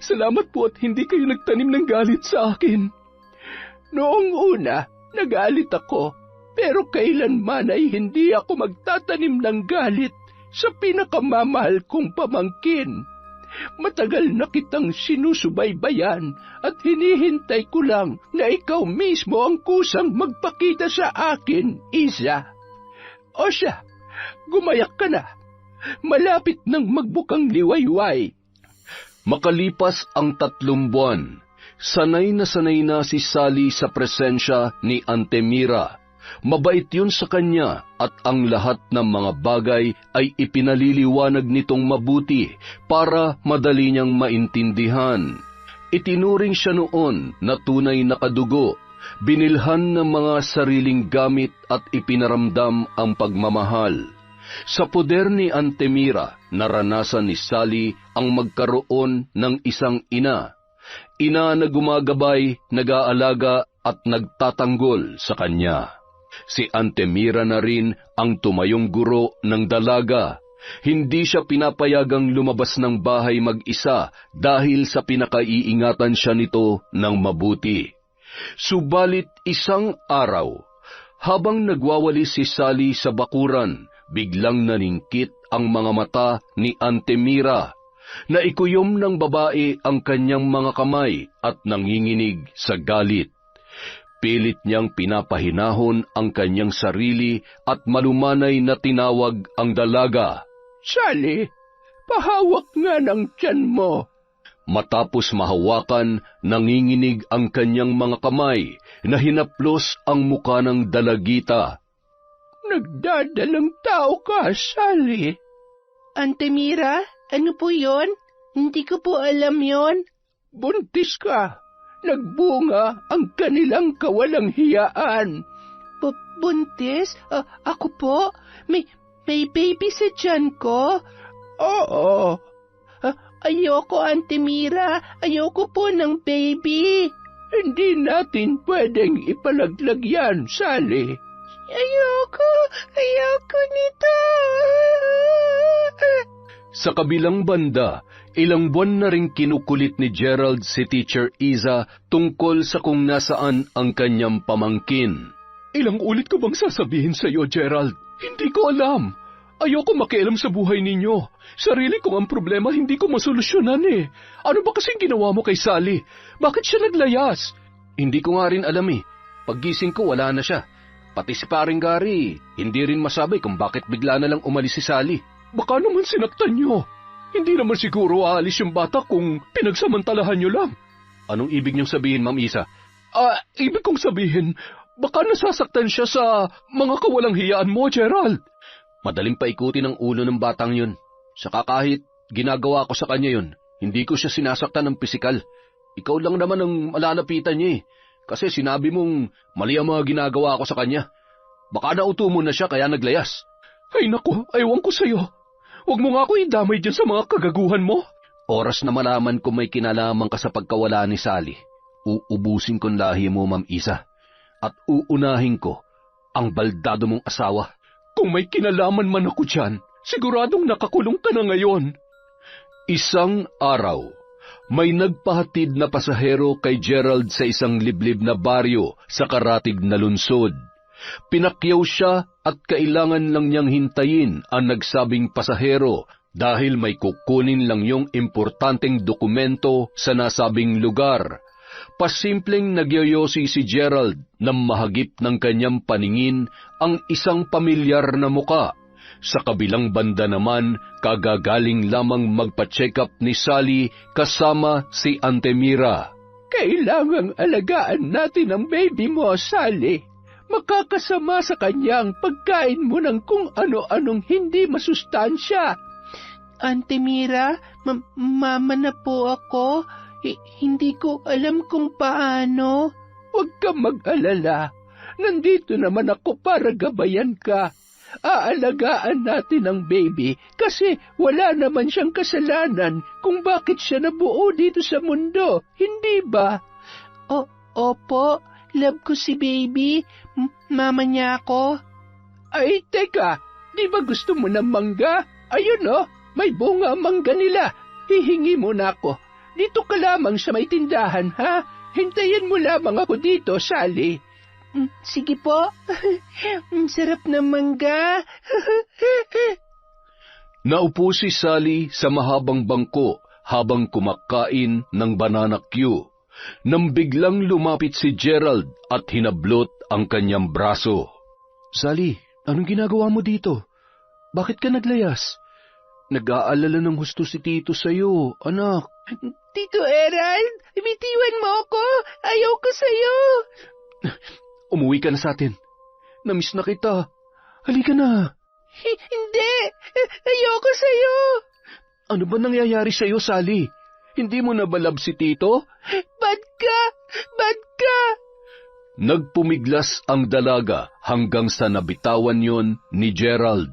Salamat po at hindi kayo nagtanim ng galit sa akin. Noong una, nagalit ako, pero kailanman ay hindi ako magtatanim ng galit sa pinakamamahal kong pamangkin. Matagal na kitang sinusubaybayan at hinihintay ko lang na ikaw mismo ang kusang magpakita sa akin, Isa. O siya, gumayak ka na. Malapit nang magbukang liwayway. Makalipas ang 3 buwan, sanay na si Sally sa presensya ni Ante Mira. Mabait yun sa kanya at ang lahat ng mga bagay ay ipinaliliwanag nitong mabuti para madali niyang maintindihan. Itinuring siya noon na tunay na kadugo, binilhan ng mga sariling gamit at ipinaramdam ang pagmamahal. Sa poder ni Ante Mira, naranasan ni Sally ang magkaroon ng isang ina. Ina na gumagabay, nag-aalaga at nagtatanggol sa kanya. Si Ante Mira na rin ang tumayong guro ng dalaga. Hindi siya pinapayagang lumabas ng bahay mag-isa dahil sa pinakaiingatan siya nito ng mabuti. Subalit isang araw, habang nagwawalis si Sally sa bakuran, biglang naningkit ang mga mata ni Ante Mira. Naikuyom ng babae ang kanyang mga kamay at nanginginig sa galit. Pilit niyang pinapahinahon ang kanyang sarili at malumanay na tinawag ang dalaga. Sally, pahawak nga ng tiyan mo. Matapos mahawakan, nanginginig ang kanyang mga kamay na hinaplos ang muka ng dalagita. Nagdadalang tao ka, Sally. Ante Mira, ano po yon? Hindi ko po alam yon. Buntis ka. Nagbunga ang kanilang kawalang hiyaan. Buntis? Ako po? May baby sa tiyan ko? Oo. Ayoko, Ante Mira. Ayoko po ng baby. Hindi natin pwedeng ipalaglag yan, Sally. Ayoko nito. Sa kabilang banda, ilang buwan na ring kinukulit ni Gerald si Teacher Isa tungkol sa kung nasaan ang kanyang pamangkin. Ilang ulit ko bang sasabihin sa iyo, Gerald? Hindi ko alam. Ayoko makialam sa buhay ninyo. Sarili kong ang problema hindi ko masolusyonan eh. Ano ba kasing ginawa mo kay Sally? Bakit siya naglayas? Hindi ko nga rin alam eh. Paggising ko wala na siya. Pati si paring Gary, hindi rin masabi kung bakit bigla na lang umalis si Sally. Baka naman sinaktan niyo. Hindi naman siguro aalis yung bata kung pinagsamantalahan niyo lang. Anong ibig niyong sabihin, Ma'am Isa? Ibig kong sabihin, baka nasasaktan siya sa mga kawalang hiyaan mo, Gerald. Madaling paikutin ang ulo ng batang yun. Saka kahit ginagawa ko sa kanya yun, hindi ko siya sinasaktan ng pisikal. Ikaw lang naman ang malalapitan niya eh. Kasi sinabi mong mali ang mga ginagawa ko sa kanya. Baka nauto mo na siya kaya naglayas. Ay naku, aywan ko sa'yo. Huwag mo nga ako idamay dyan sa mga kagaguhan mo. Oras na malaman kung may kinalaman ka sa pagkawala ni Sally, uubusin kong lahi mo, Ma'am Isa. At uunahin ko ang baldado mong asawa. Kung may kinalaman man ako dyan, siguradong nakakulong ka na ngayon. Isang araw, may nagpahatid na pasahero kay Gerald sa isang liblib na baryo sa karatig na lungsod. Pinakyaw siya at kailangan lang niyang hintayin ang nagsabing pasahero dahil may kukunin lang yung importanteng dokumento sa nasabing lugar. Pasimpleng nagyoyosi si Gerald nang mahagip ng kanyang paningin ang isang pamilyar na muka. Sa kabilang banda naman, kagagaling lamang magpa-check up ni Sally kasama si Auntie Mira. Kailangang alagaan natin ang baby mo, Sally. Makakasama sa kanyang pagkain mo ng kung ano-anong hindi masustansya. Auntie Mira, mama na po ako. Hindi ko alam kung paano. Huwag kang mag-alala. Nandito naman ako para gabayan ka. Aalagaan natin ang baby kasi wala naman siyang kasalanan kung bakit siya nabuo dito sa mundo, hindi ba? Opo, love ko si baby. Mama niya ako. Ay, teka, di ba gusto mo ng mangga? Ayun may bunga mangga nila. Hihingi mo na ako. Dito ka lamang sa may tindahan, ha? Hintayin mo lamang ako dito, Sally. Sige po. Sarap ng mangga. Naupo si Sally sa mahabang bangko habang kumakain ng banana Q. Nang biglang lumapit si Gerald at hinablot ang kanyang braso. Sally, anong ginagawa mo dito? Bakit ka naglayas? Nag-aalala ng husto si Tito sa'yo, anak. Tito Gerald, bitiwan mo ako. Ayaw ko sa'yo. Umuwi ka na sa atin. Namiss na kita. Halika na. Hindi. Ayoko sa'yo. Ano ba nangyayari sa'yo, Sally? Hindi mo na balab si Tito? Bad ka. Nagpumiglas ang dalaga hanggang sa nabitawan yon ni Gerald.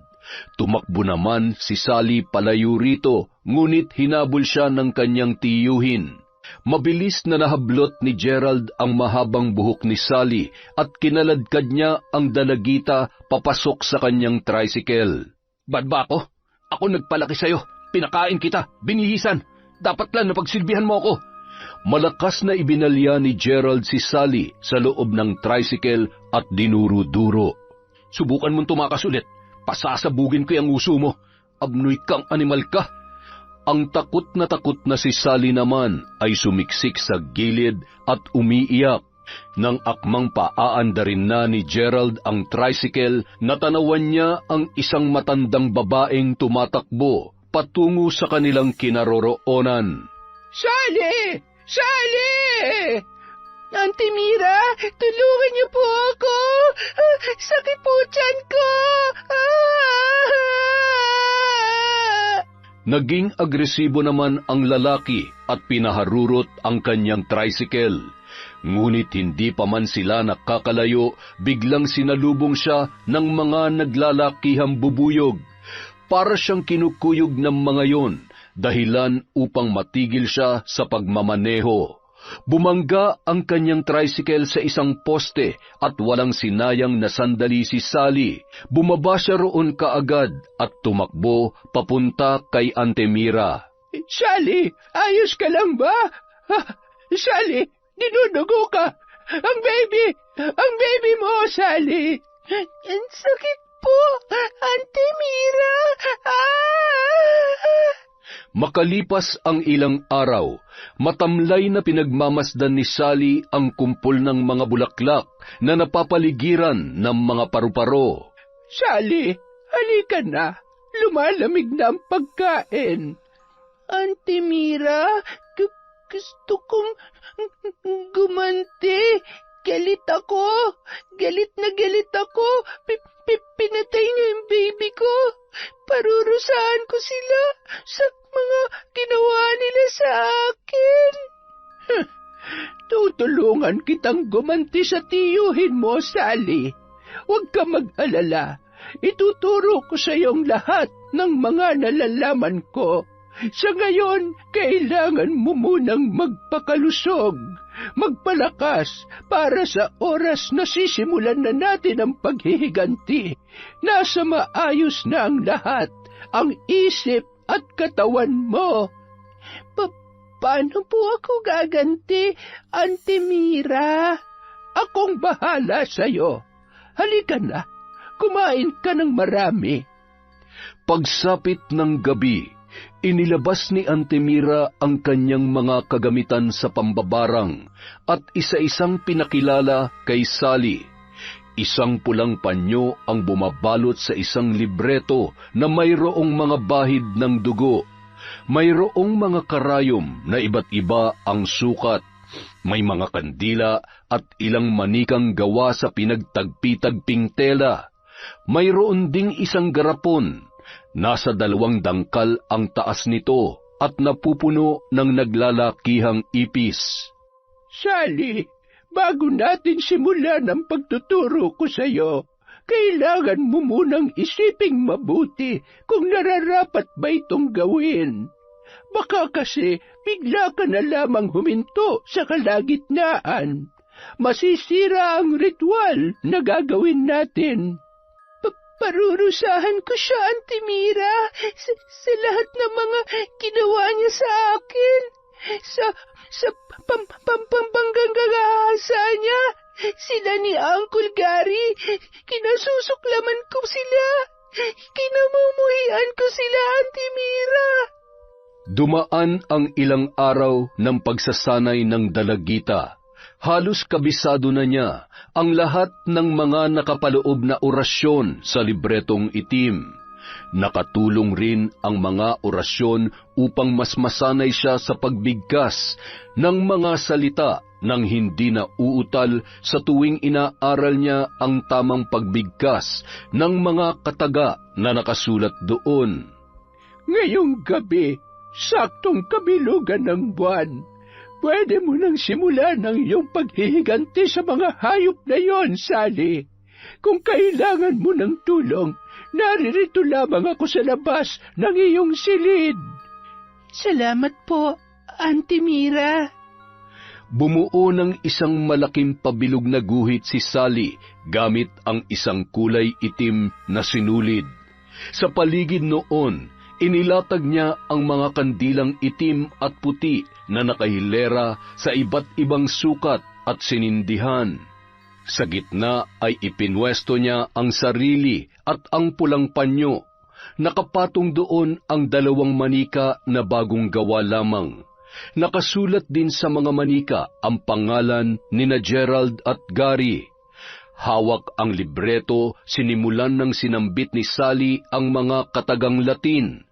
Tumakbo naman si Sally palayo rito, ngunit hinabol siya ng kanyang tiyuhin. Mabilis na nahablot ni Gerald ang mahabang buhok ni Sally at kinaladkad niya ang dalagita papasok sa kanyang tricycle. Bad ba ako? Ako nagpalaki sa'yo. Pinakain kita. Binihisan. Dapat lang napagsilbihan mo ako. Malakas na ibinalya ni Gerald si Sally sa loob ng tricycle at dinuro-duro. Subukan mong tumakas ulit. Pasasabugin ko yung uso mo. Abnoy kang animal ka. Ang takot na si Sally naman ay sumiksik sa gilid at umiiyak. Nang akmang paaandarin na ni Gerald ang tricycle, natanawan niya ang isang matandang babaeng tumatakbo patungo sa kanilang kinaroroonan. Sally! Auntie Mira, tulungan niyo po ako. Sakit po tiyan ko. Naging agresibo naman ang lalaki at pinaharurot ang kanyang tricycle. Ngunit hindi pa man sila nakakalayo, biglang sinalubong siya ng mga naglalakihang bubuyog. Para siyang kinukuyog ng mga yon, dahilan upang matigil siya sa pagmamaneho. Bumangga ang kanyang tricycle sa isang poste at walang sinayang na sandali si Sally. Bumaba siya roon kaagad at tumakbo papunta kay Auntie Mira. Sally, ayos ka lang ba? Sally, dinudugo ka. Ang baby mo, Sally. Ang sakit po, Auntie Mira. Makalipas ang ilang araw, matamlay na pinagmamasdan ni Sally ang kumpol ng mga bulaklak na napapaligiran ng mga paru-paro. Sally, halika na. Lumalamig na ang pagkain. Auntie Mira, gusto kong gumanti. Galit ako. Galit na galit ako. Pinatay niyo yung baby ko. Parurusahan ko sila sa mga ginawa nila sa akin. Tutulungan kitang gumanti sa tiyuhin mo, Sally. Huwag ka mag-alala. Ituturo ko sa iyong lahat ng mga nalalaman ko. Sa ngayon, kailangan mo munang magpakalusog, magpalakas para sa oras na sisimulan na natin ang paghihiganti. Nasa maayos na ang lahat, ang isip at katawan mo. Paano po ako gaganti, Auntie Mira? Akong bahala sa'yo. Halika na, kumain ka ng marami. Pagsapit ng gabi, inilabas ni Auntie Mira ang kanyang mga kagamitan sa pambabarang at isa-isang pinakilala kay Sally. Isang pulang panyo ang bumabalot sa isang libreto na mayroong mga bahid ng dugo. Mayroong mga karayom na iba't iba ang sukat. May mga kandila at ilang manikang gawa sa pinagtagpi-tagping tela. Mayroon ding isang garapon. Nasa 2 dangkal ang taas nito at napupuno ng naglalakihang ipis. Sally, bago natin simulan ang pagtuturo ko sa iyo, kailangan mo munang isiping mabuti kung nararapat ba itong gawin. Baka kasi bigla ka na lamang huminto sa kalagitnaan. Masisira ang ritual na gagawin natin. Parurusahan ko siya, Auntie Mira, sa lahat ng mga ginawa niya sa akin. Sa pampangagahasa niya, sila ni Uncle Gary, kinasusuklaman ko sila. Kinamumuhian ko sila, Auntie Mira. Dumaan ang ilang araw ng pagsasanay ng dalagita. Halos kabisado na niya ang lahat ng mga nakapaloob na orasyon sa libretong itim. Nakatulong rin ang mga orasyon upang mas masanay siya sa pagbigkas ng mga salita nang hindi na uutal sa tuwing inaaral niya ang tamang pagbigkas ng mga kataga na nakasulat doon. Ngayong gabi, saktong kabilugan ng buwan, pwede mo nang simulan ang iyong paghihiganti sa mga hayop na yon, Sally. Kung kailangan mo ng tulong, naririto lamang ako sa labas ng iyong silid. Salamat po, Auntie Mira. Bumuo ng isang malaking pabilog na guhit si Sally gamit ang isang kulay itim na sinulid. Sa paligid noon, inilatag niya ang mga kandilang itim at puti na nakahilera sa iba't ibang sukat at sinindihan. Sa gitna ay ipinwesto niya ang sarili at ang pulang panyo. Nakapatong doon ang 2 manika na bagong gawa lamang. Nakasulat din sa mga manika ang pangalan nina Gerald at Gary. Hawak ang libreto, sinimulan ng sinambit ni Sally ang mga katagang Latin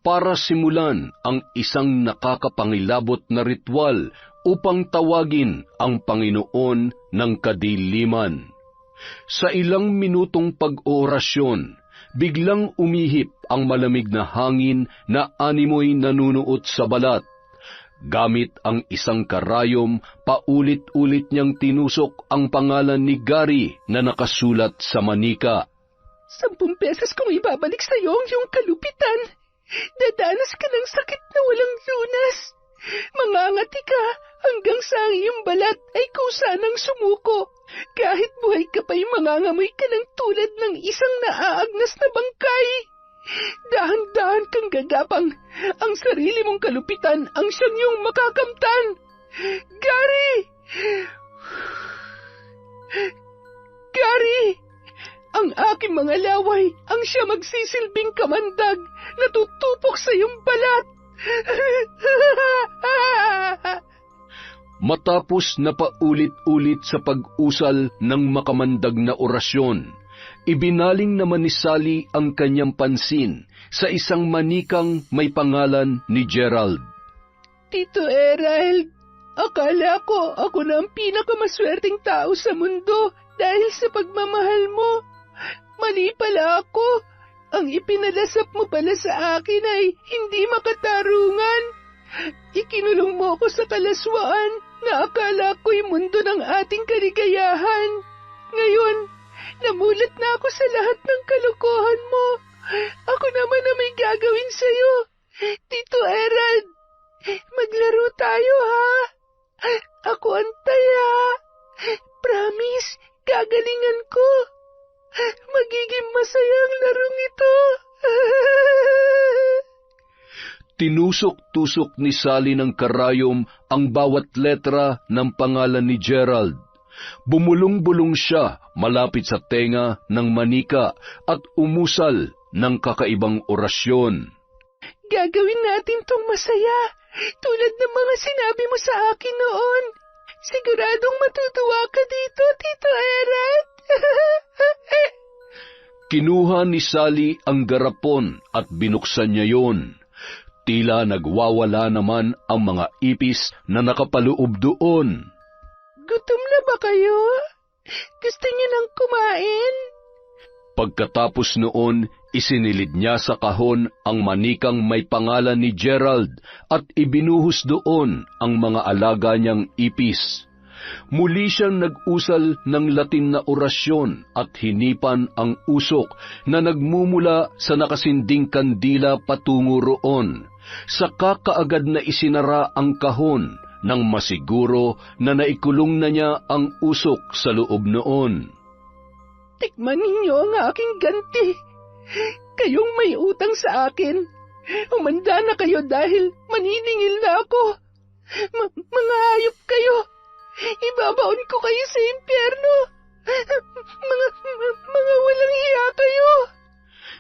para simulan ang isang nakakapangilabot na ritual upang tawagin ang Panginoon ng kadiliman. Sa ilang minutong pag-oorasyon, biglang umihip ang malamig na hangin na animoy nanunuot sa balat. Gamit ang isang karayom, paulit-ulit niyang tinusok ang pangalan ni Gary na nakasulat sa manika. 10 pesos kung ibabalik sa iyo ang iyong kalupitan. Dadanas ka ng sakit na walang lunas. Mangangati ka hanggang sa iyong balat ay kusa ng sumuko. Kahit buhay ka pa'y mangangamoy ka ng tulad ng isang naaagnas na bangkay. Dahan-dahan kang gagapang. Ang sarili mong kalupitan ang siyang iyong makakamtan. Gary! Gary! Ang aking mga laway ang siya magsisilbing kamandag na tutupok sa iyong balat. Matapos na paulit-ulit sa pag-usal ng makamandag na orasyon, ibinaling naman ni Sally ang kanyang pansin sa isang manikang may pangalan ni Gerald. Tito Erald, akala ko ako na ang pinakamaswerteng tao sa mundo dahil sa pagmamahal mo. Mali pala ako. Ang ipinalasap mo pala sa akin ay hindi makatarungan. Ikinulong mo ako sa kalaswaan na akala ko'y mundo ng ating kaligayahan. Ngayon, namulat na ako sa lahat ng kalokohan mo. Ako naman na may gagawin sa'yo. Tito Erald, maglaro tayo ha. Ako ang taya. Promise, gagalingan ko. Magiging masaya ang larong ito. Tinusok-tusok ni Sally ng karayom ang bawat letra ng pangalan ni Gerald. Bumulong-bulong siya malapit sa tenga ng manika at umusal ng kakaibang orasyon. Gagawin natin tong masaya, tulad ng mga sinabi mo sa akin noon. Siguradong matutuwa ka dito, Tito Erald. Kinuha ni Sally ang garapon at binuksan niya yon. Tila nagwawala naman ang mga ipis na nakapaloob doon. Gutom na ba kayo? Gusto niyo nang kumain? Pagkatapos noon, isinilid niya sa kahon ang manikang may pangalan ni Gerald at ibinuhos doon ang mga alaga niyang ipis. Muli siyang nag-usal ng Latin na orasyon at hinipan ang usok na nagmumula sa nakasinding kandila patungo roon. Saka kaagad na isinara ang kahon nang masiguro na naikulong na niya ang usok sa loob noon. Tikman ninyo ang aking ganti. Kayong may utang sa akin. Umanda na kayo dahil maniningil na ako. Mga hayop kayo. Ibabaon ko kayo sa impyerno. Mga walang hiya kayo.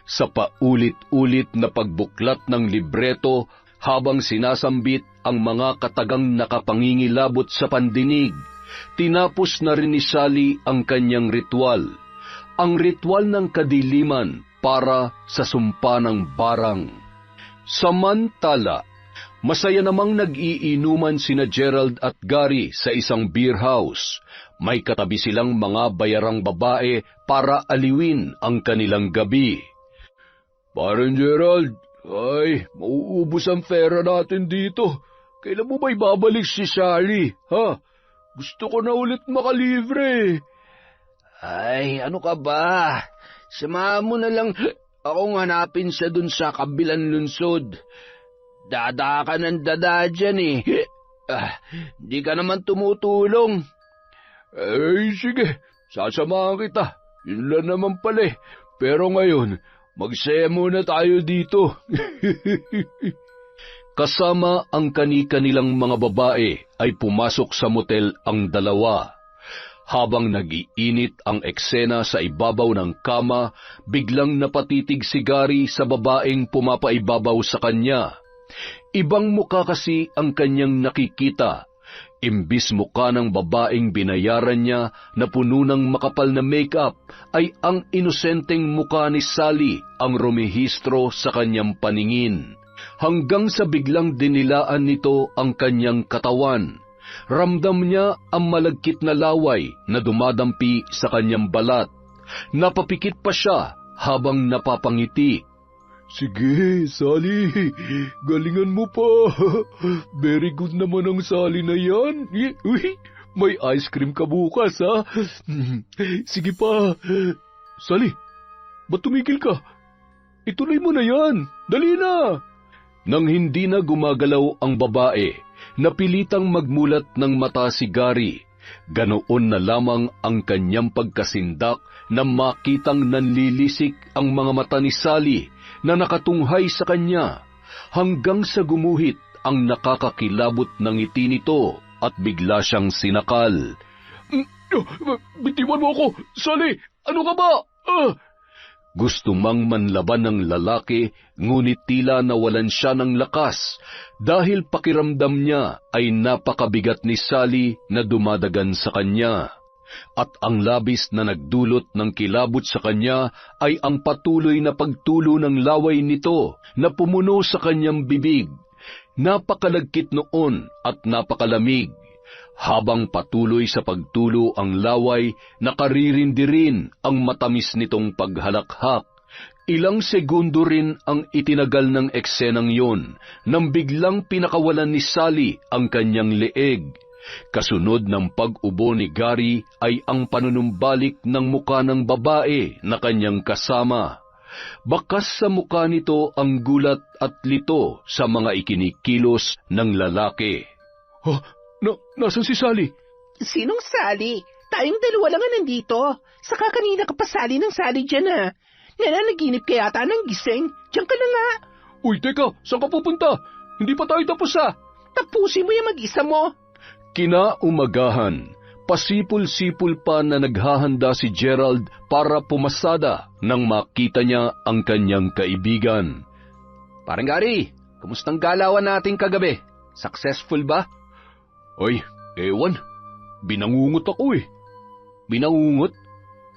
Sa paulit-ulit na pagbuklat ng libreto habang sinasambit ang mga katagang nakapangingilabot sa pandinig, tinapos na rin ni Sally ang kanyang ritual. Ang ritual ng kadiliman para sa sumpa ng barang. Samantala, masaya namang nag-iinuman sina Gerald at Gary sa isang beer house. May katabi silang mga bayarang babae para aliwin ang kanilang gabi. Parang Gerald, ay, mauubos ang pera natin dito. Kailan mo ba ibabalik si Sally, ha? Gusto ko na ulit makalibre. Ay, ano ka ba? Samahan mo na lang akong hanapin siya dun sa kabilang lunsod. Dada ka ng dada dyan eh. Di ka naman tumutulong. Eh, sige, sasamahan kita. Yun lang naman pala eh. Pero ngayon, magsaya muna tayo dito. Kasama ang kani-kanilang mga babae ay pumasok sa motel ang dalawa. Habang nag-iinit ang eksena sa ibabaw ng kama, biglang napatitig si Gary sa babaeng pumapaibabaw sa kanya. Ibang muka kasi ang kanyang nakikita. Imbis muka ng babaeng binayaran niya na puno ng makapal na makeup, ay ang inosenteng muka ni Sally ang rumihistro sa kanyang paningin. Hanggang sa biglang dinilaan nito ang kanyang katawan. Ramdam niya ang malagkit na laway na dumadampi sa kanyang balat. Napapikit pa siya habang napapangiti. Sige, Sally, galingan mo pa. Very good naman ang Sally na yan. Uy, may ice cream ka bukas, ha? Sige pa. Sally, ba't tumigil ka? Ituloy mo na yan. Dali na. Nang hindi na gumagalaw ang babae, napilitang magmulat ng mata si Gary. Ganoon na lamang ang kanyang pagkasindak na makitang nanlilisik ang mga mata ni Sally na nakatunghay sa kanya, hanggang sa gumuhit ang nakakakilabot ng ngiti nito at bigla siyang sinakal. Bitiwan mo ako, Sally! Ano ka ba? Gusto mang manlaban ng lalaki, ngunit tila nawalan siya ng lakas dahil pakiramdam niya ay napakabigat ni Sally na dumadagan sa kanya. At ang labis na nagdulot ng kilabot sa kanya ay ang patuloy na pagtulo ng laway nito na pumuno sa kanyang bibig. Napakalagkit noon at napakalamig. Habang patuloy sa pagtulo ang laway, nakaririndi rin ang matamis nitong paghalakhak. Ilang segundo rin ang itinagal ng eksenang yon nang biglang pinakawalan ni Sally ang kanyang leeg. Kasunod ng pag-ubo ni Gary ay ang panunumbalik ng muka ng babae na kanyang kasama. Bakas sa muka nito ang gulat at lito sa mga ikinikilos ng lalaki. Nasaan si Sally? Sinong Sally? Tayong dalawa lang nga nandito. Saka kanina ka pa Sally ng Sally dyan ah. Nananaginip ka yata ng gising. Diyan ka na nga. Uy, teka, saan ka pupunta? Hindi pa tayo tapos ah. Tapusin mo yung mag-isa mo. Kinaumagahan, pasipul-sipul pa na naghahanda si Gerald para pumasada nang makita niya ang kanyang kaibigan. Parang Gary, kumustang galawan natin kagabi? Successful ba? Oy, ewan. Binangungot ako eh. Binangungot?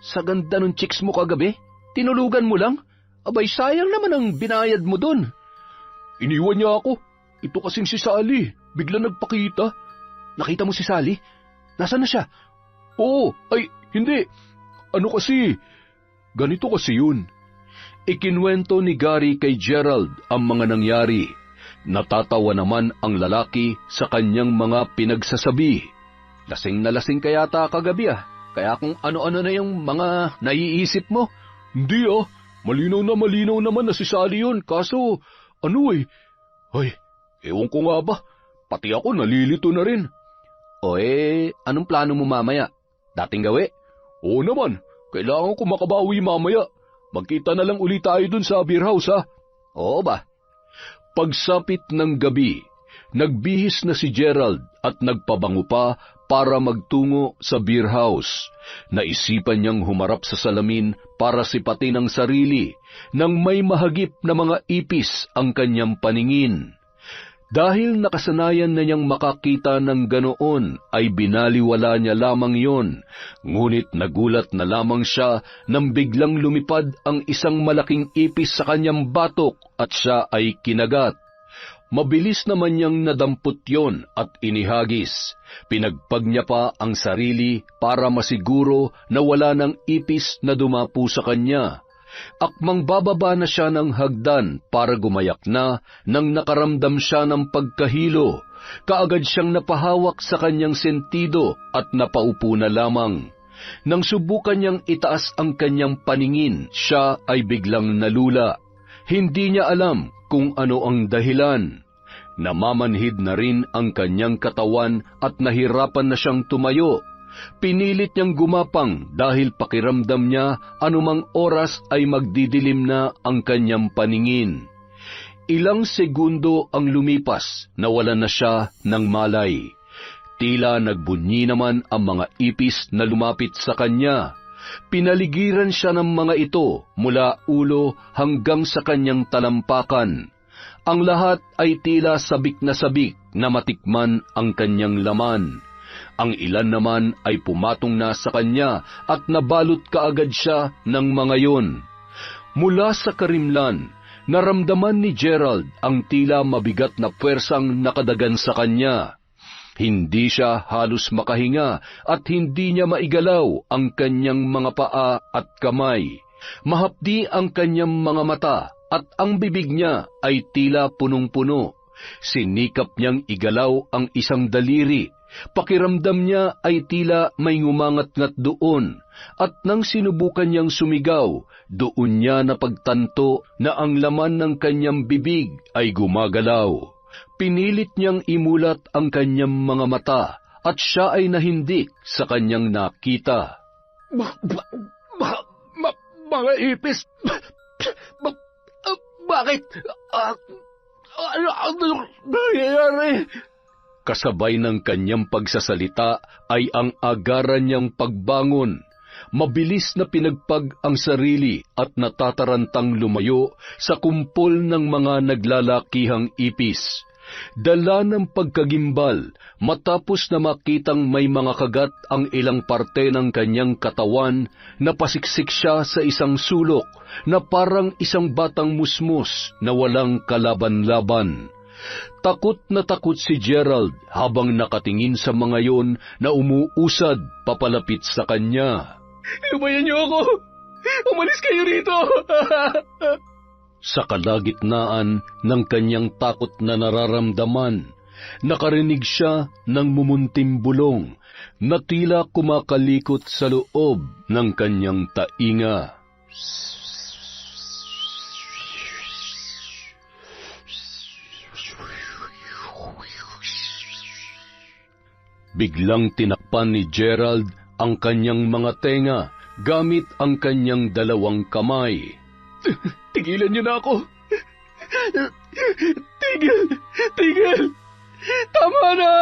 Sa ganda ng chicks mo kagabi, tinulugan mo lang? Abay, sayang naman ang binayad mo dun. Iniwan niya ako. Ito kasing si Sally. Bigla nagpakita. Nakita mo si Sally? Nasaan na siya? Oo, ay, hindi. Ano kasi? Ganito kasi yun. Ikinwento ni Gary kay Gerald ang mga nangyari. Natatawa naman ang lalaki sa kanyang mga pinagsasabi. Lasing na lasing ka yata kagabi Kaya kung ano-ano na yung mga naiisip mo. Hindi malinaw naman na si Sally yun. Kaso, ay, ewan ko nga ba. Pati ako nalilito na rin. Anong plano mo mamaya? Dating gawi? Oo naman, kailangan ko makabawi mamaya. Magkita na lang ulit tayo dun sa beer house Oo ba? Pagsapit ng gabi, nagbihis na si Gerald at nagpabango pa para magtungo sa beer house. Naisipan niyang humarap sa salamin para sipatin ang sarili nang may mahagip na mga ipis ang kanyang paningin. Dahil nakasanayan na niyang makakita ng ganoon, ay binaliwala niya lamang yon. Ngunit nagulat na lamang siya nang biglang lumipad ang isang malaking ipis sa kanyang batok at siya ay kinagat. Mabilis naman niyang nadampot yon at inihagis. Pinagpag niya pa ang sarili para masiguro na wala ng ipis na dumapo sa kanya. Akmang bababa na siya ng hagdan para gumayak na nang nakaramdam siya ng pagkahilo. Kaagad siyang napahawak sa kanyang sentido at napaupo na lamang. Nang subukan niyang itaas ang kanyang paningin, siya ay biglang nalula. Hindi niya alam kung ano ang dahilan. Namamanhid na rin ang kanyang katawan at nahirapan na siyang tumayo. Pinilit niyang gumapang dahil pakiramdam niya anumang oras ay magdidilim na ang kanyang paningin. Ilang segundo ang lumipas, nawalan na siya ng malay. Tila nagbunyi naman ang mga ipis na lumapit sa kanya. Pinaligiran siya ng mga ito mula ulo hanggang sa kanyang talampakan. Ang lahat ay tila sabik na matikman ang kanyang laman. Ang ilan naman ay pumatong na sa kanya at nabalot kaagad siya ng mga yon. Mula sa karimlan, naramdaman ni Gerald ang tila mabigat na puwersang nakadagan sa kanya. Hindi siya halos makahinga at hindi niya maigalaw ang kanyang mga paa at kamay. Mahapdi ang kanyang mga mata at ang bibig niya ay tila punong-puno. Sinikap niyang igalaw ang isang daliri. Pakiramdam niya ay tila may ngumangat-ngat doon, at nang sinubukan niyang sumigaw, doon niya napagtanto na ang laman ng kanyang bibig ay gumagalaw. Pinilit niyang imulat ang kanyang mga mata, at siya ay nahindik sa kanyang nakita. Mga ipis! Bakit? Ano nangyayari? Kasabay ng kanyang pagsasalita ay ang agaran niyang pagbangon. Mabilis na pinagpag ang sarili at natatarantang lumayo sa kumpol ng mga naglalakihang ipis. Dala ng pagkagimbal, matapos na makitang may mga kagat ang ilang parte ng kanyang katawan, napasiksik siya sa isang sulok na parang isang batang musmus na walang kalaban-laban. Takot na takot si Gerald habang nakatingin sa mga yon na umuusad papalapit sa kanya. Lumayan niyo ako! Umalis kayo rito! Sa kalagitnaan ng kanyang takot na nararamdaman, nakarinig siya ng mumunting bulong na tila kumakalikot sa loob ng kanyang tainga. Biglang tinakpan ni Gerald ang kanyang mga tenga gamit ang kanyang dalawang kamay. Tigilan niyo na ako! Tigil! Tama na!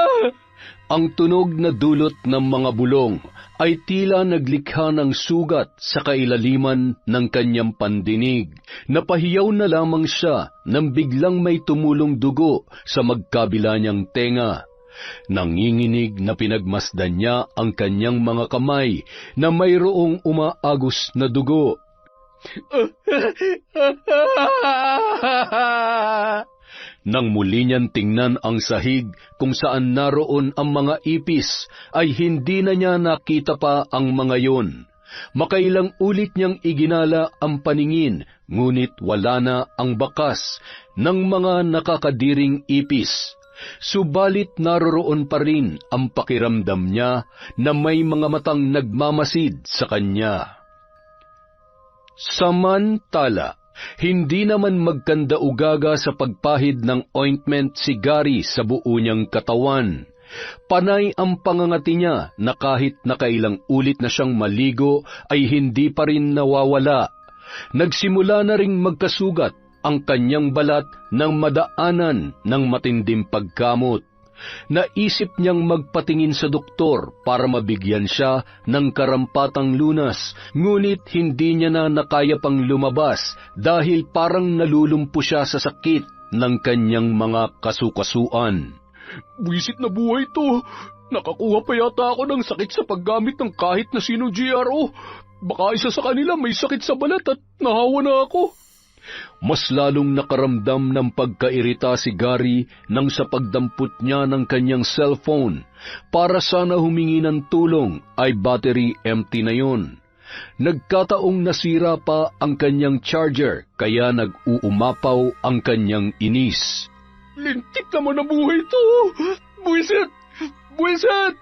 Ang tunog na dulot ng mga bulong ay tila naglikha ng sugat sa kailaliman ng kanyang pandinig. Napahiyaw na lamang siya nang biglang may tumulong dugo sa magkabila niyang tenga. Nanginginig na pinagmasdan niya ang kanyang mga kamay na mayroong umaagos na dugo. Nang muli niyan tingnan ang sahig kung saan naroon ang mga ipis, ay hindi na niya nakita pa ang mga yon. Makailang ulit niyang iginala ang paningin, ngunit wala na ang bakas ng mga nakakadiring ipis. Subalit naroroon pa rin ang pakiramdam niya na may mga matang nagmamasid sa kanya. Samantala, hindi naman magkanda-ugaga sa pagpahid ng ointment si Gary sa buo niyang katawan. Panay ang pangangati niya na kahit nakailang ulit na siyang maligo ay hindi pa rin nawawala. Nagsimula na ring magkasugat ang kanyang balat nang madaanan ng matinding pagkamot. Naisip niyang magpatingin sa doktor para mabigyan siya ng karampatang lunas, ngunit hindi niya na nakaya pang lumabas dahil parang nalulumpo siya sa sakit ng kanyang mga kasukasuan. Buwisit na buhay to. Nakakuha pa yata ako ng sakit sa paggamit ng kahit na sinong GRO. Baka isa sa kanila may sakit sa balat at nahawa na ako. Mas lalong nakaramdam ng pagkairita si Gary nang sa pagdampot niya ng kanyang cellphone. Para sana humingi ng tulong ay battery empty na yon. Nagkataong nasira pa ang kanyang charger kaya nag-uumapaw ang kanyang inis. Lintik naman ang buhay to. Buwisit! Buwisit!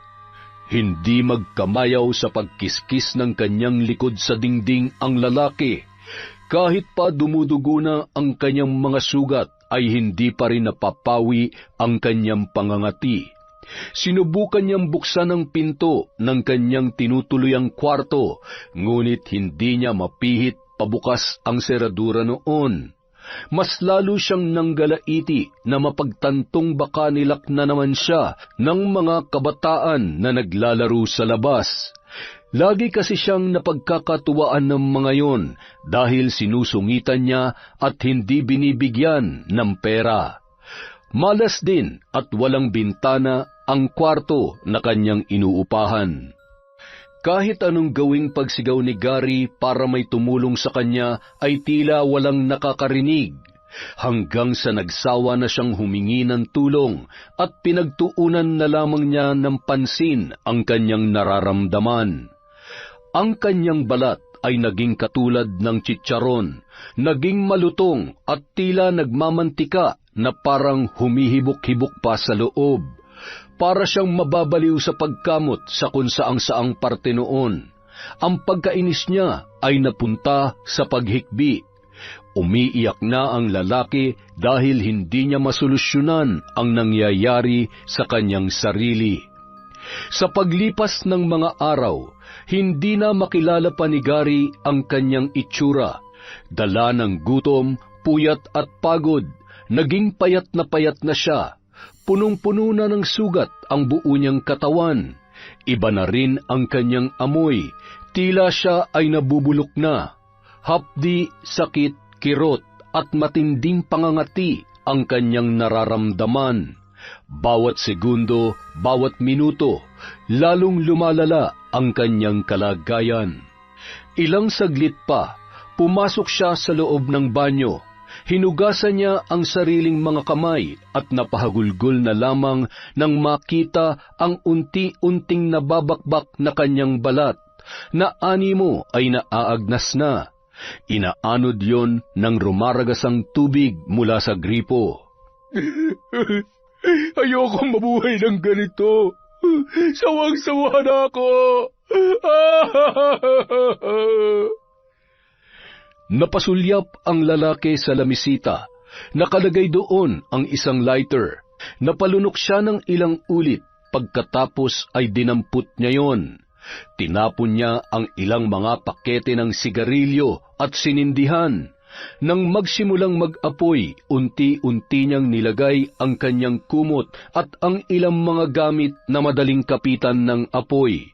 Hindi magkamayaw sa pagkiskis ng kanyang likod sa dingding ang lalaki. Kahit pa dumudugo na ang kanyang mga sugat, ay hindi pa rin napapawi ang kanyang pangangati. Sinubukan niyang buksan ang pinto ng kanyang tinutuluyang kwarto, ngunit hindi niya mapihit pabukas ang seradura noon. Mas lalo siyang nanggalaiti na mapagtantong baka nilak na naman siya ng mga kabataan na naglalaro sa labas. Lagi kasi siyang napagkakatuwaan ng mga yon dahil sinusungitan niya at hindi binibigyan ng pera. Malas din at walang bintana ang kwarto na kanyang inuupahan. Kahit anong gawing pagsigaw ni Gary para may tumulong sa kanya ay tila walang nakakarinig, hanggang sa nagsawa na siyang humingi ng tulong at pinagtuunan na lamang niya ng pansin ang kanyang nararamdaman. Ang kanyang balat ay naging katulad ng chicharon, naging malutong at tila nagmamantika na parang humihibok-hibok pa sa loob. Para siyang mababaliw sa pagkamot sa kung saang-saang parte noon. Ang pagkainis niya ay napunta sa paghikbi. Umiiyak na ang lalaki dahil hindi niya masolusyonan ang nangyayari sa kanyang sarili. Sa paglipas ng mga araw, hindi na makilala pa ni Gary ang kanyang itsura. Dala ng gutom, puyat at pagod, naging payat na siya. Punong-puno na ng sugat ang buo niyang katawan. Iba na rin ang kanyang amoy. Tila siya ay nabubulok na. Hapdi, sakit, kirot at matinding pangangati ang kanyang nararamdaman. Bawat segundo, bawat minuto, lalong lumalala ang kanyang kalagayan. Ilang saglit pa, pumasok siya sa loob ng banyo. Hinugasan niya ang sariling mga kamay at napahagulgol na lamang nang makita ang unti-unting nababakbak na kanyang balat, na animo ay naaagnas na. Inaanod yon ng rumaragasang tubig mula sa gripo. Ayoko mabuhay ng ganito. Sawang-sawa na ako. Napasulyap ang lalaki sa lamisita. Nakalagay doon ang isang lighter. Napalunok siya ng ilang ulit. Pagkatapos ay dinampot niya yon. Tinapon niya ang ilang mga pakete ng sigarilyo at sinindihan. Nang magsimulang mag-apoy, unti-unti niyang nilagay ang kanyang kumot at ang ilang mga gamit na madaling kapitan ng apoy.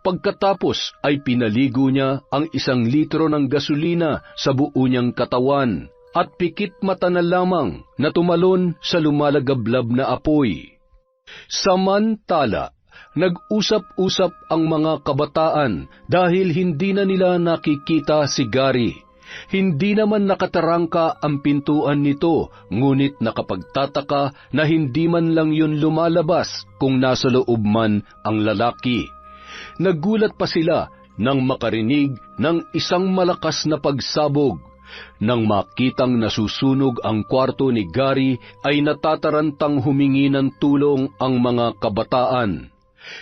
Pagkatapos ay pinaligo niya ang 1 litro ng gasolina sa buo niyang katawan at pikit mata na lamang na tumalon sa lumalagablab na apoy. Samantala, nag-usap-usap ang mga kabataan dahil hindi na nila nakikita si Gary. Hindi naman nakatarangka ang pintuan nito, ngunit nakapagtataka na hindi man lang yun lumalabas kung nasa loob man ang lalaki. Nagulat pa sila nang makarinig ng isang malakas na pagsabog. Nang makitang nasusunog ang kwarto ni Gary, ay natatarantang humingi ng tulong ang mga kabataan.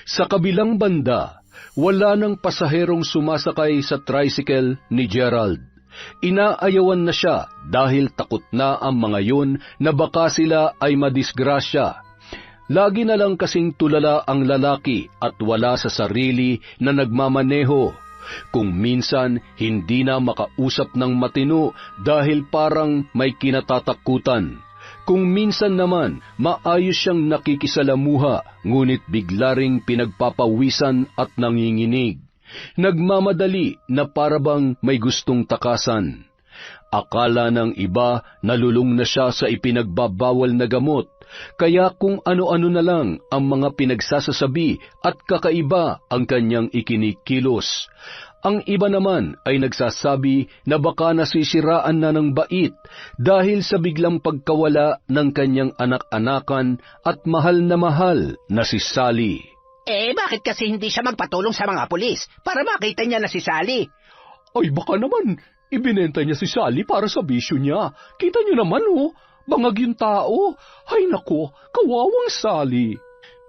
Sa kabilang banda, wala nang pasaherong sumasakay sa tricycle ni Gerald. Inaayawan na siya dahil takot na ang mga yun na baka sila ay madisgrasya. Lagi na lang kasing tulala ang lalaki at wala sa sarili na nagmamaneho. Kung minsan hindi na makausap ng matino dahil parang may kinatatakutan. Kung minsan naman maayos siyang nakikisalamuha ngunit bigla ring pinagpapawisan at nanginginig. Nagmamadali na parabang may gustong takasan. Akala ng iba nalulung na siya sa ipinagbabawal na gamot, kaya kung ano-ano na lang ang mga pinagsasasabi at kakaiba ang kanyang ikinikilos. Ang iba naman ay nagsasabi na baka nasisiraan na ng bait dahil sa biglang pagkawala ng kanyang anak-anakan at mahal na si Sally. Bakit kasi hindi siya magpatulong sa mga pulis para makita niya na si Sally? Ay, baka naman, ibinenta niya si Sally para sa bisyo niya. Kita niyo naman, bangag yung tao. Ay nako, kawawang Sally.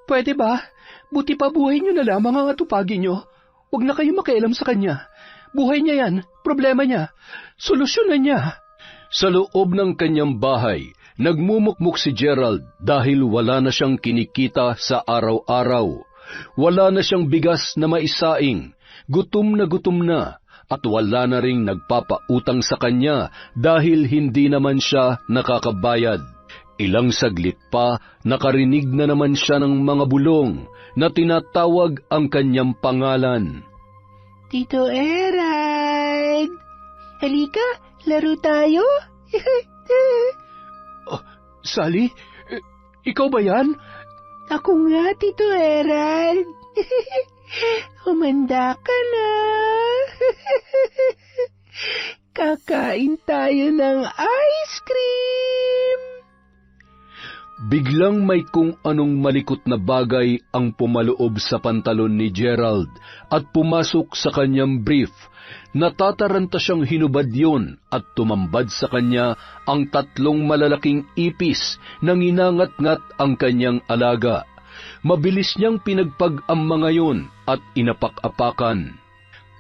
Pwede ba? Buti pa buhay niyo na lamang ang atupagin niyo. Huwag na kayo makialam sa kanya. Buhay niya yan, problema niya. Solusyonan niya. Sa loob ng kanyang bahay, nagmumukmuk si Gerald dahil wala na siyang kinikita sa araw-araw. Wala na siyang bigas na maisaing, gutom na at wala na ring nagpapautang sa kanya dahil hindi naman siya nakakabayad. Ilang saglit pa, nakarinig na naman siya ng mga bulong na tinatawag ang kanyang pangalan. Tito Erad! Halika, laro tayo? Sally, ikaw ba yan? Ako nga, Tito Erad. Humanda ka na. Kakain tayo ng ice cream. Biglang may kung anong malikot na bagay ang pumaloob sa pantalon ni Gerald at pumasok sa kanyang brief. Natataranta siyang hinubad yun at tumambad sa kanya ang 3 malalaking ipis na nginangat-ngat ang kanyang alaga. Mabilis niyang pinagpag ang mga yun at inapak-apakan.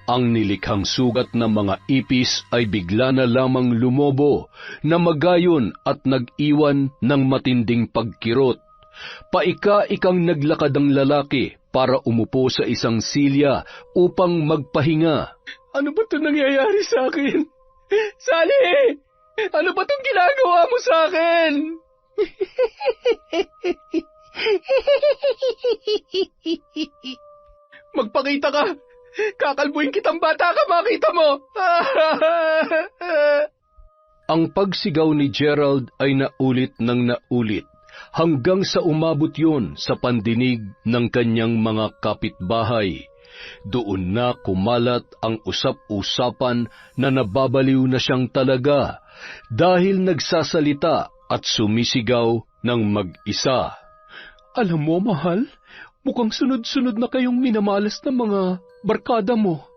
Ang nilikhang sugat ng mga ipis ay bigla na lamang lumobo, na magayon at nag-iwan ng matinding pagkirot. Paika-ikang naglakad ang lalaki para umupo sa isang silya upang magpahinga. Ano ba ito nangyayari sa akin? Sally! Ano ba itong ginagawa mo sa akin? Magpakita ka! Kakalbuhin kitang bata ka, makita mo! Ang pagsigaw ni Gerald ay naulit ng naulit, hanggang sa umabot yon sa pandinig ng kanyang mga kapitbahay. Doon na kumalat ang usap-usapan na nababaliw na siyang talaga dahil nagsasalita at sumisigaw ng mag-isa. Alam mo, mahal, mukhang sunod-sunod na kayong minamalas ng mga barkada mo.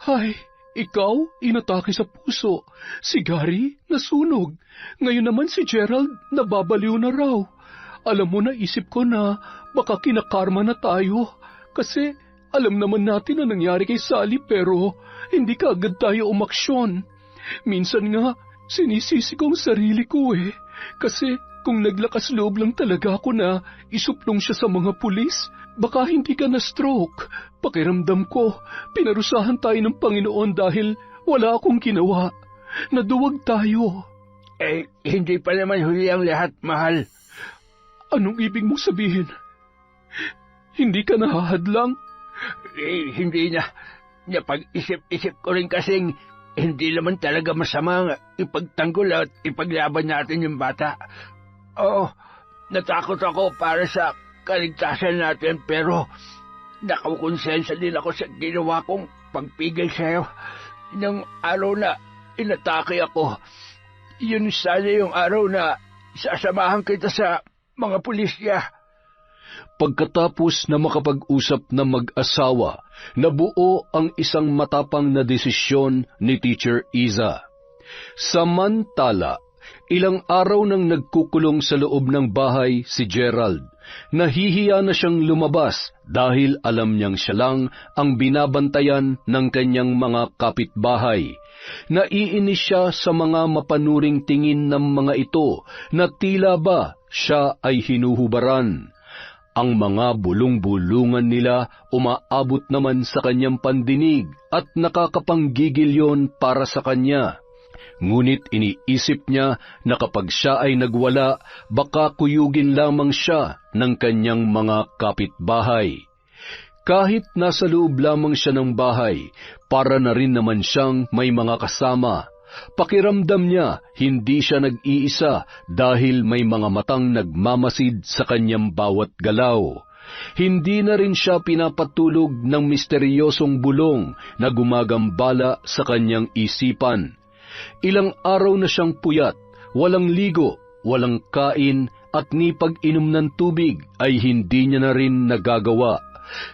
Hay, ikaw, inatake sa puso. Si Gary, nasunog. Ngayon naman si Gerald, nababaliw na raw. Alam mo, naisip ko na baka kinakarma na tayo. Kasi alam naman natin na nangyari kay Sally pero hindi ka agad tayo umaksyon. Minsan nga, sinisisi ko ang sarili ko Kasi kung naglakas loob lang talaga ako na isuplong siya sa mga pulis, baka hindi ka na-stroke. Pakiramdam ko, pinarusahan tayo ng Panginoon dahil wala akong ginawa. Naduwag tayo. Hindi pa naman huli ang lahat, mahal. Anong ibig mong sabihin? Hindi ka nahahadlang? Hindi na. Napag-isip-isip ko rin kasing hindi naman talaga masama ipagtanggol at ipaglaban natin yung bata. Oo, natakot ako para sa kaligtasan natin, pero nakukonsensya din ako sa ginawa kong pagpigil sa'yo. Nang araw na inatake ako, yun sana yung araw na sasamahan kita sa mga pulisya. Pagkatapos na makapag-usap na mag-asawa, nabuo ang isang matapang na desisyon ni Teacher Iza. Samantala, ilang araw nang nagkukulong sa loob ng bahay si Gerald. Nahihiya na siyang lumabas dahil alam niyang siya lang ang binabantayan ng kanyang mga kapitbahay. Naiinis siya sa mga mapanuring tingin ng mga ito na tila ba siya ay hinuhubaran. Ang mga bulong-bulungan nila umaabot naman sa kanyang pandinig at nakakapanggigil yon para sa kanya. Ngunit iniisip niya na kapag siya ay nagwala, baka kuyugin lamang siya ng kanyang mga kapitbahay. Kahit nasa loob lamang siya ng bahay, para na rin naman siyang may mga kasama. Pakiramdam niya, hindi siya nag-iisa dahil may mga matang nagmamasid sa kanyang bawat galaw. Hindi na rin siya pinapatulog ng misteryosong bulong na gumagambala sa kanyang isipan. Ilang araw na siyang puyat, walang ligo, walang kain, at ni pag-inom ng tubig ay hindi niya na rin nagagawa.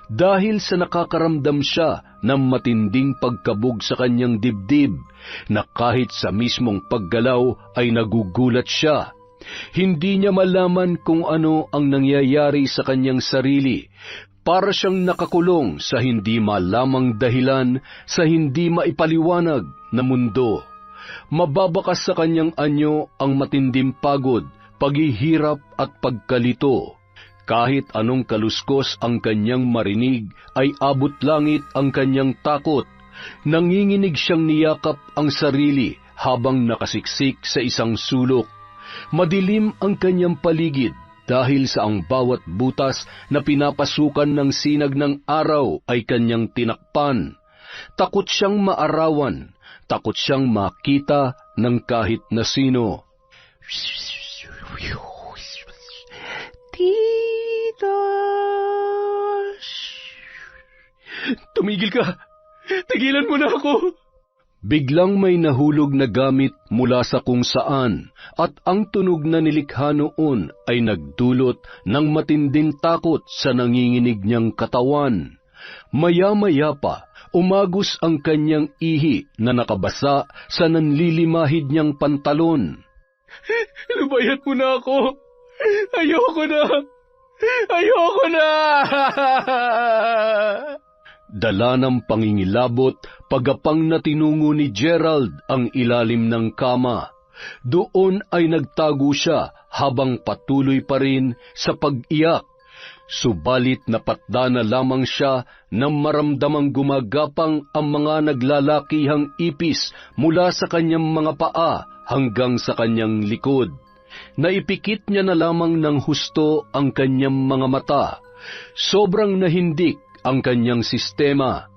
Dahil sa nakakaramdam siya ng matinding pagkabog sa kanyang dibdib, na kahit sa mismong paggalaw ay nagugulat siya. Hindi niya malaman kung ano ang nangyayari sa kanyang sarili. Para siyang nakakulong sa hindi malamang dahilan, sa hindi maipaliwanag na mundo. Mababakas sa kanyang anyo ang matinding pagod, paghihirap at pagkalito. Kahit anong kaluskos ang kanyang marinig, ay abot langit ang kanyang takot. Nanginginig siyang niyakap ang sarili habang nakasiksik sa isang sulok. Madilim ang kanyang paligid dahil sa ang bawat butas na pinapasukan ng sinag ng araw ay kanyang tinakpan. Takot siyang maarawan. Takot siyang makita ng kahit na sino. Titos! Tumigil ka! Tigilan mo na ako! Biglang may nahulog na gamit mula sa kung saan, at ang tunog na nilikha noon ay nagdulot ng matinding takot sa nanginginig niyang katawan. Maya-maya pa, umagos ang kanyang ihi na nakabasa sa nanlilimahid niyang pantalon. Lubayat mo na ako! Ayoko na! Ayoko na! Dala ng pangingilabot, pagapang na tinungo ni Gerald ang ilalim ng kama. Doon ay nagtago siya habang patuloy pa rin sa pag-iyak. Subalit napatda na lamang siya nang maramdamang gumagapang ang mga naglalakihang ipis mula sa kanyang mga paa hanggang sa kanyang likod. Naipikit niya na lamang ng husto ang kanyang mga mata. Sobrang nahindik ang kanyang sistema.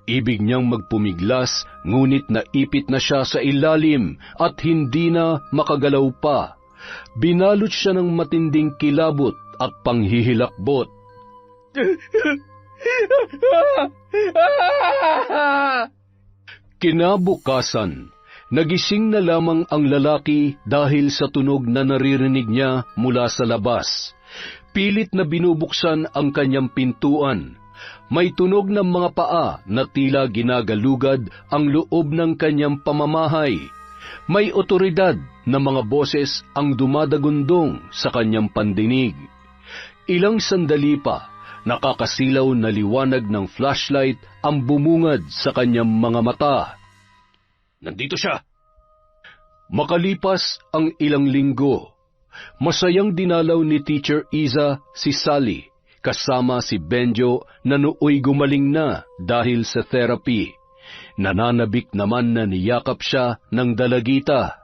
Ibig niyang magpumiglas, ngunit naipit na siya sa ilalim at hindi na makagalaw pa. Binalot siya ng matinding kilabot at panghihilakbot. Kinabukasan, nagising na lamang ang lalaki dahil sa tunog na naririnig niya mula sa labas. Pilit na binubuksan ang kanyang pintuan. May tunog ng mga paa na tila ginagalugad ang loob ng kanyang pamamahay. May otoridad na mga boses ang dumadagundong sa kanyang pandinig. Ilang sandali pa, nakakasilaw na liwanag ng flashlight ang bumungad sa kanyang mga mata. Nandito siya! Makalipas ang ilang linggo, masayang dinalaw ni Teacher Iza si Sally, kasama si Benjo na nooy gumaling na dahil sa therapy. Nananabik naman na niyakap siya ng dalagita.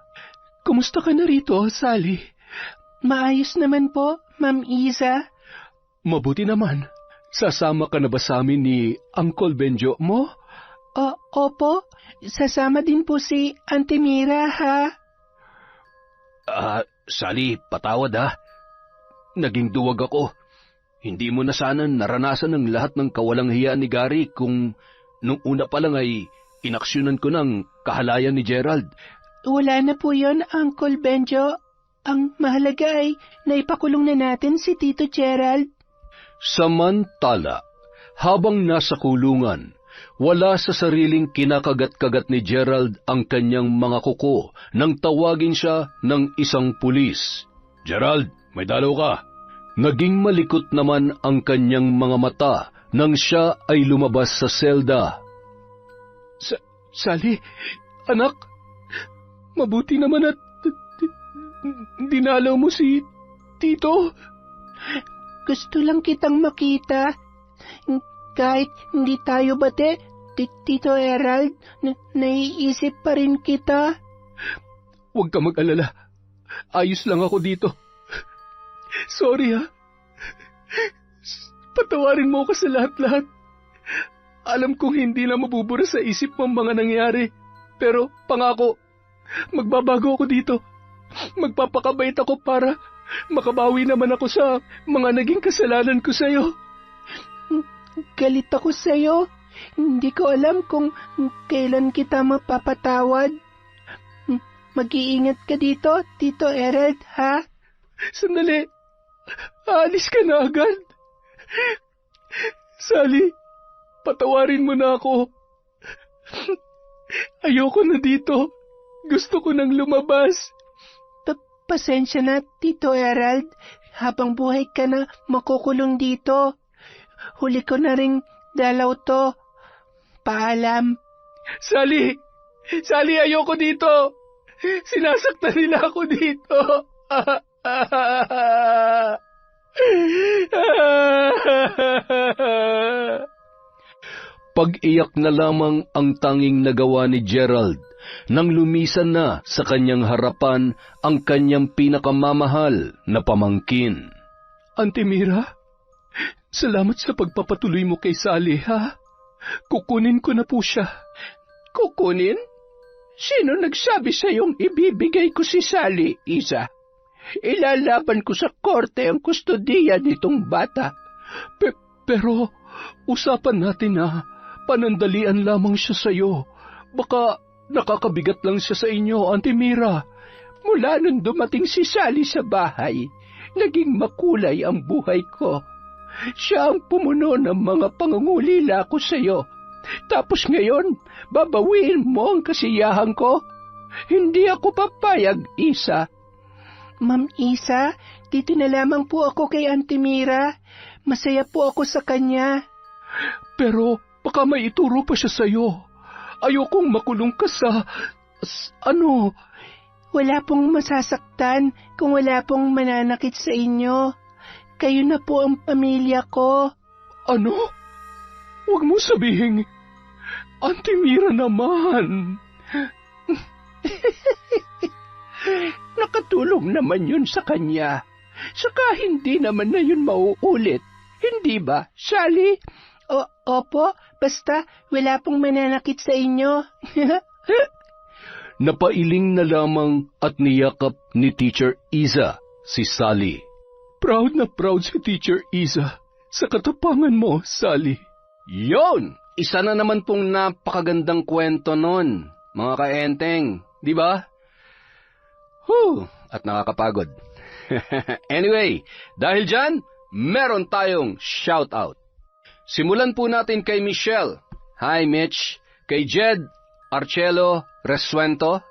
Kumusta ka na rito, Sally? Maayos naman po, Ma'am Iza. Mabuti naman. Sasama ka na ba sa amin ni Uncle Benjo mo? Opo, sasama din po si Auntie Mira, ha? Sally, patawad ha. Naging duwag ako. Hindi mo na sana naranasan ang lahat ng kawalang hiya ni Gary kung nung una pa lang ay inaksyonan ko ng kahalayan ni Gerald. Wala na po yon, Uncle Benjo. Ang mahalaga ay naipakulong na natin si Tito Gerald. Samantala, habang nasa kulungan, wala sa sariling kinakagat-kagat ni Gerald ang kanyang mga kuko nang tawagin siya ng isang pulis. Gerald, may dalaw ka. Naging malikot naman ang kanyang mga mata nang siya ay lumabas sa selda. Sally, anak, mabuti naman at dinalaw mo si Tito. Gusto lang kitang makita. Kahit hindi tayo bate, Tito Gerald, naiisip pa rin kita. Huwag ka mag-alala. Ayos lang ako dito. Sorry ha. Patawarin mo ako sa lahat-lahat. Alam kong hindi na mabubura sa isip mo ang mga nangyari. Pero pangako, magbabago ako dito. Magpapakabait ako para makabawi naman ako sa mga naging kasalanan ko sa'yo. Galit ako sa'yo. Hindi ko alam kung kailan kita mapapatawad. Mag-iingat ka dito, Tito Gerald, ha? Sandali. Aalis ka na agad. Sally, patawarin mo na ako. Ayoko na dito. Gusto ko nang lumabas. Pasensya na, Tito Gerald. Habang buhay ka na makukulong dito. Huli ko na ring dalaw to. Paalam. Sally! Sally, ayoko dito! Sinasaktan nila ako dito! Pag-iyak na lamang ang tanging nagawa ni Gerald nang lumisan na sa kanyang harapan ang kanyang pinakamamahal na pamangkin. Auntie Mira, salamat sa pagpapatuloy mo kay Sally, ha? Kukunin ko na po siya. Kukunin? Sino nagsabi sa iyong ibibigay ko si Sally, Isa? Ilalaban ko sa korte ang kustodiya nitong bata. Pero, usapan natin na panandalian lamang siya sa iyo. Baka nakakabigat lang siya sa inyo, Auntie Mira. Mula nung dumating si Sally sa bahay, naging makulay ang buhay ko. Siya ang pumuno ng mga pangungulila ko sa iyo. Tapos ngayon, babawiin mo ang kasiyahan ko? Hindi ako papayag, Isa. Ma'am Isa, dito na lamang po ako kay Auntie Mira. Masaya po ako sa kanya. Pero baka may ituro pa siya sa iyo. Ayokong makulong ka sa... ano? Wala pong masasaktan kung wala pong mananakit sa inyo. Kayo na po ang pamilya ko. Ano? Huwag mo sabihin, Auntie Mira naman. Nakatulong naman yun sa kanya. Saka hindi naman na yun mauulit. Hindi ba, Sally? Opo, basta wala pong mananakit sa inyo. Napailing na lamang at niyakap ni Teacher Isa si Sally. Proud na proud si Teacher Isa sa katapangan mo, Sally. Yon! Isa na naman pong napakagandang kwento nun, mga kaenteng, di ba? At nakakapagod. Anyway, dahil dyan, meron tayong shoutout. Simulan po natin kay Michelle. Hi, Mitch. Kay Jed Arcelo Resuento.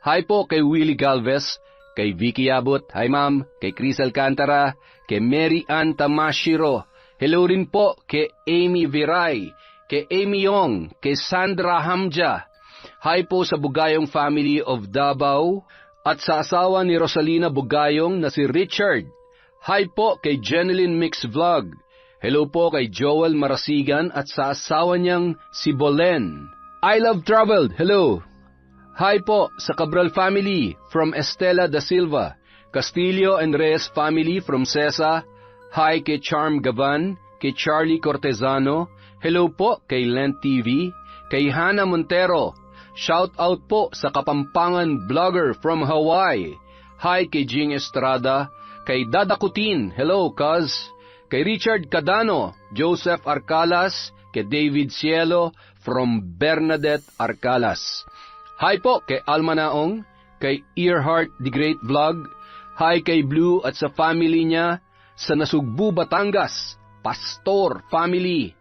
Hi po kay Willie Galvez. Kay Vicky Abot. Hi, Ma'am. Kay Chris Alcantara. Kay Mary Ann Tamashiro. Hello rin po kay Amy Viray. Kay Amy Yong. Kay Sandra Hamja. Hi po sa Bugayong family of Davao. At sa asawa ni Rosalina Bugayong na si Richard. Hi po kay Jeneline Mix Vlog. Hello po kay Joel Marasigan at sa asawa niyang si Bolen. I Love Traveled. Hello. Hi po sa Cabral family from Estela da Silva. Castillo and Reyes family from Cesa. Hi kay Charm Gavan. Kay Charlie Cortezano. Hello po kay Lent TV. Kay Hannah Montero. Shout out po sa Kapampangan vlogger from Hawaii. Hi kay Jing Estrada. Kay Dada Kutin. Hello, cuz. kay Richard Cadano, Joseph Arcalas, kay David Cielo, from Bernadette Arcalas. Hi po kay Alma Naong, kay Earhart The Great Vlog. Hi kay Blue at sa family niya sa Nasugbu, Batangas, Pastor Family.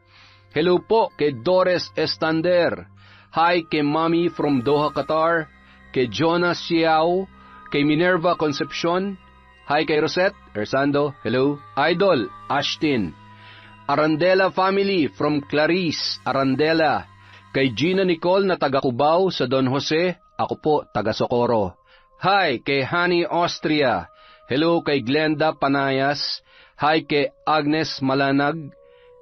Hello po kay Doris Estander. Hi kay Mommy from Doha, Qatar. Kay Jonas Xiao. Kay Minerva Concepcion. Hi kay Rosette Ersando. Hello. Idol Ashtin. Arandela family from Clarice Arandela. Kay Gina Nicole na taga Cubao sa Don Jose. Ako po taga Socorro. Hi kay Honey Austria. Hello kay Glenda Panayas. Hi kay Agnes Malanag.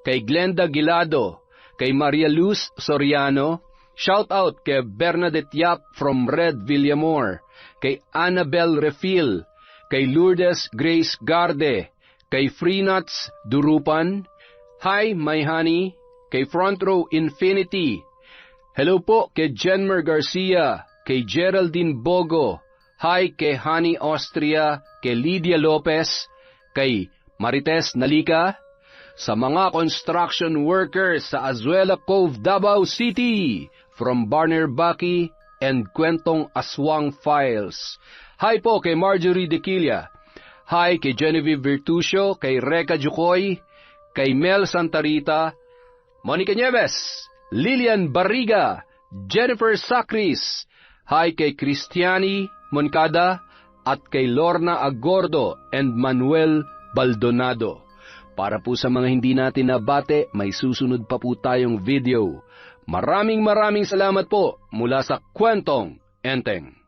Kay Glenda Gilado. Kay Maria Luz Soriano. Shout out kay Bernadette Yap from Red Villamor. Kay Annabel Refil. Kay Lourdes Grace Garde. Kay Freenuts Durupan. Hi my honey. Kay Front Row Infinity. Hello po kay Jenmer Garcia. Kay Geraldine Bogo. Hi kay Honey Austria. Kay Lydia Lopez. Kay Marites Nalika. Sa mga construction workers sa Azuela Cove, Davao City, from Barner Baki and Kwentong Aswang Files. Hi po kay Marjorie Dequilla. Hi kay Genevieve Virtusio, kay Reka Jucoy, kay Mel Santarita, Monica Nieves, Lilian Barriga, Jennifer Sacris. Hi kay Cristiani Moncada at kay Lorna Agordo and Manuel Baldonado. Para po sa mga hindi natin nabate, may susunod pa po tayong video. Maraming salamat po mula sa Kwentong Enteng.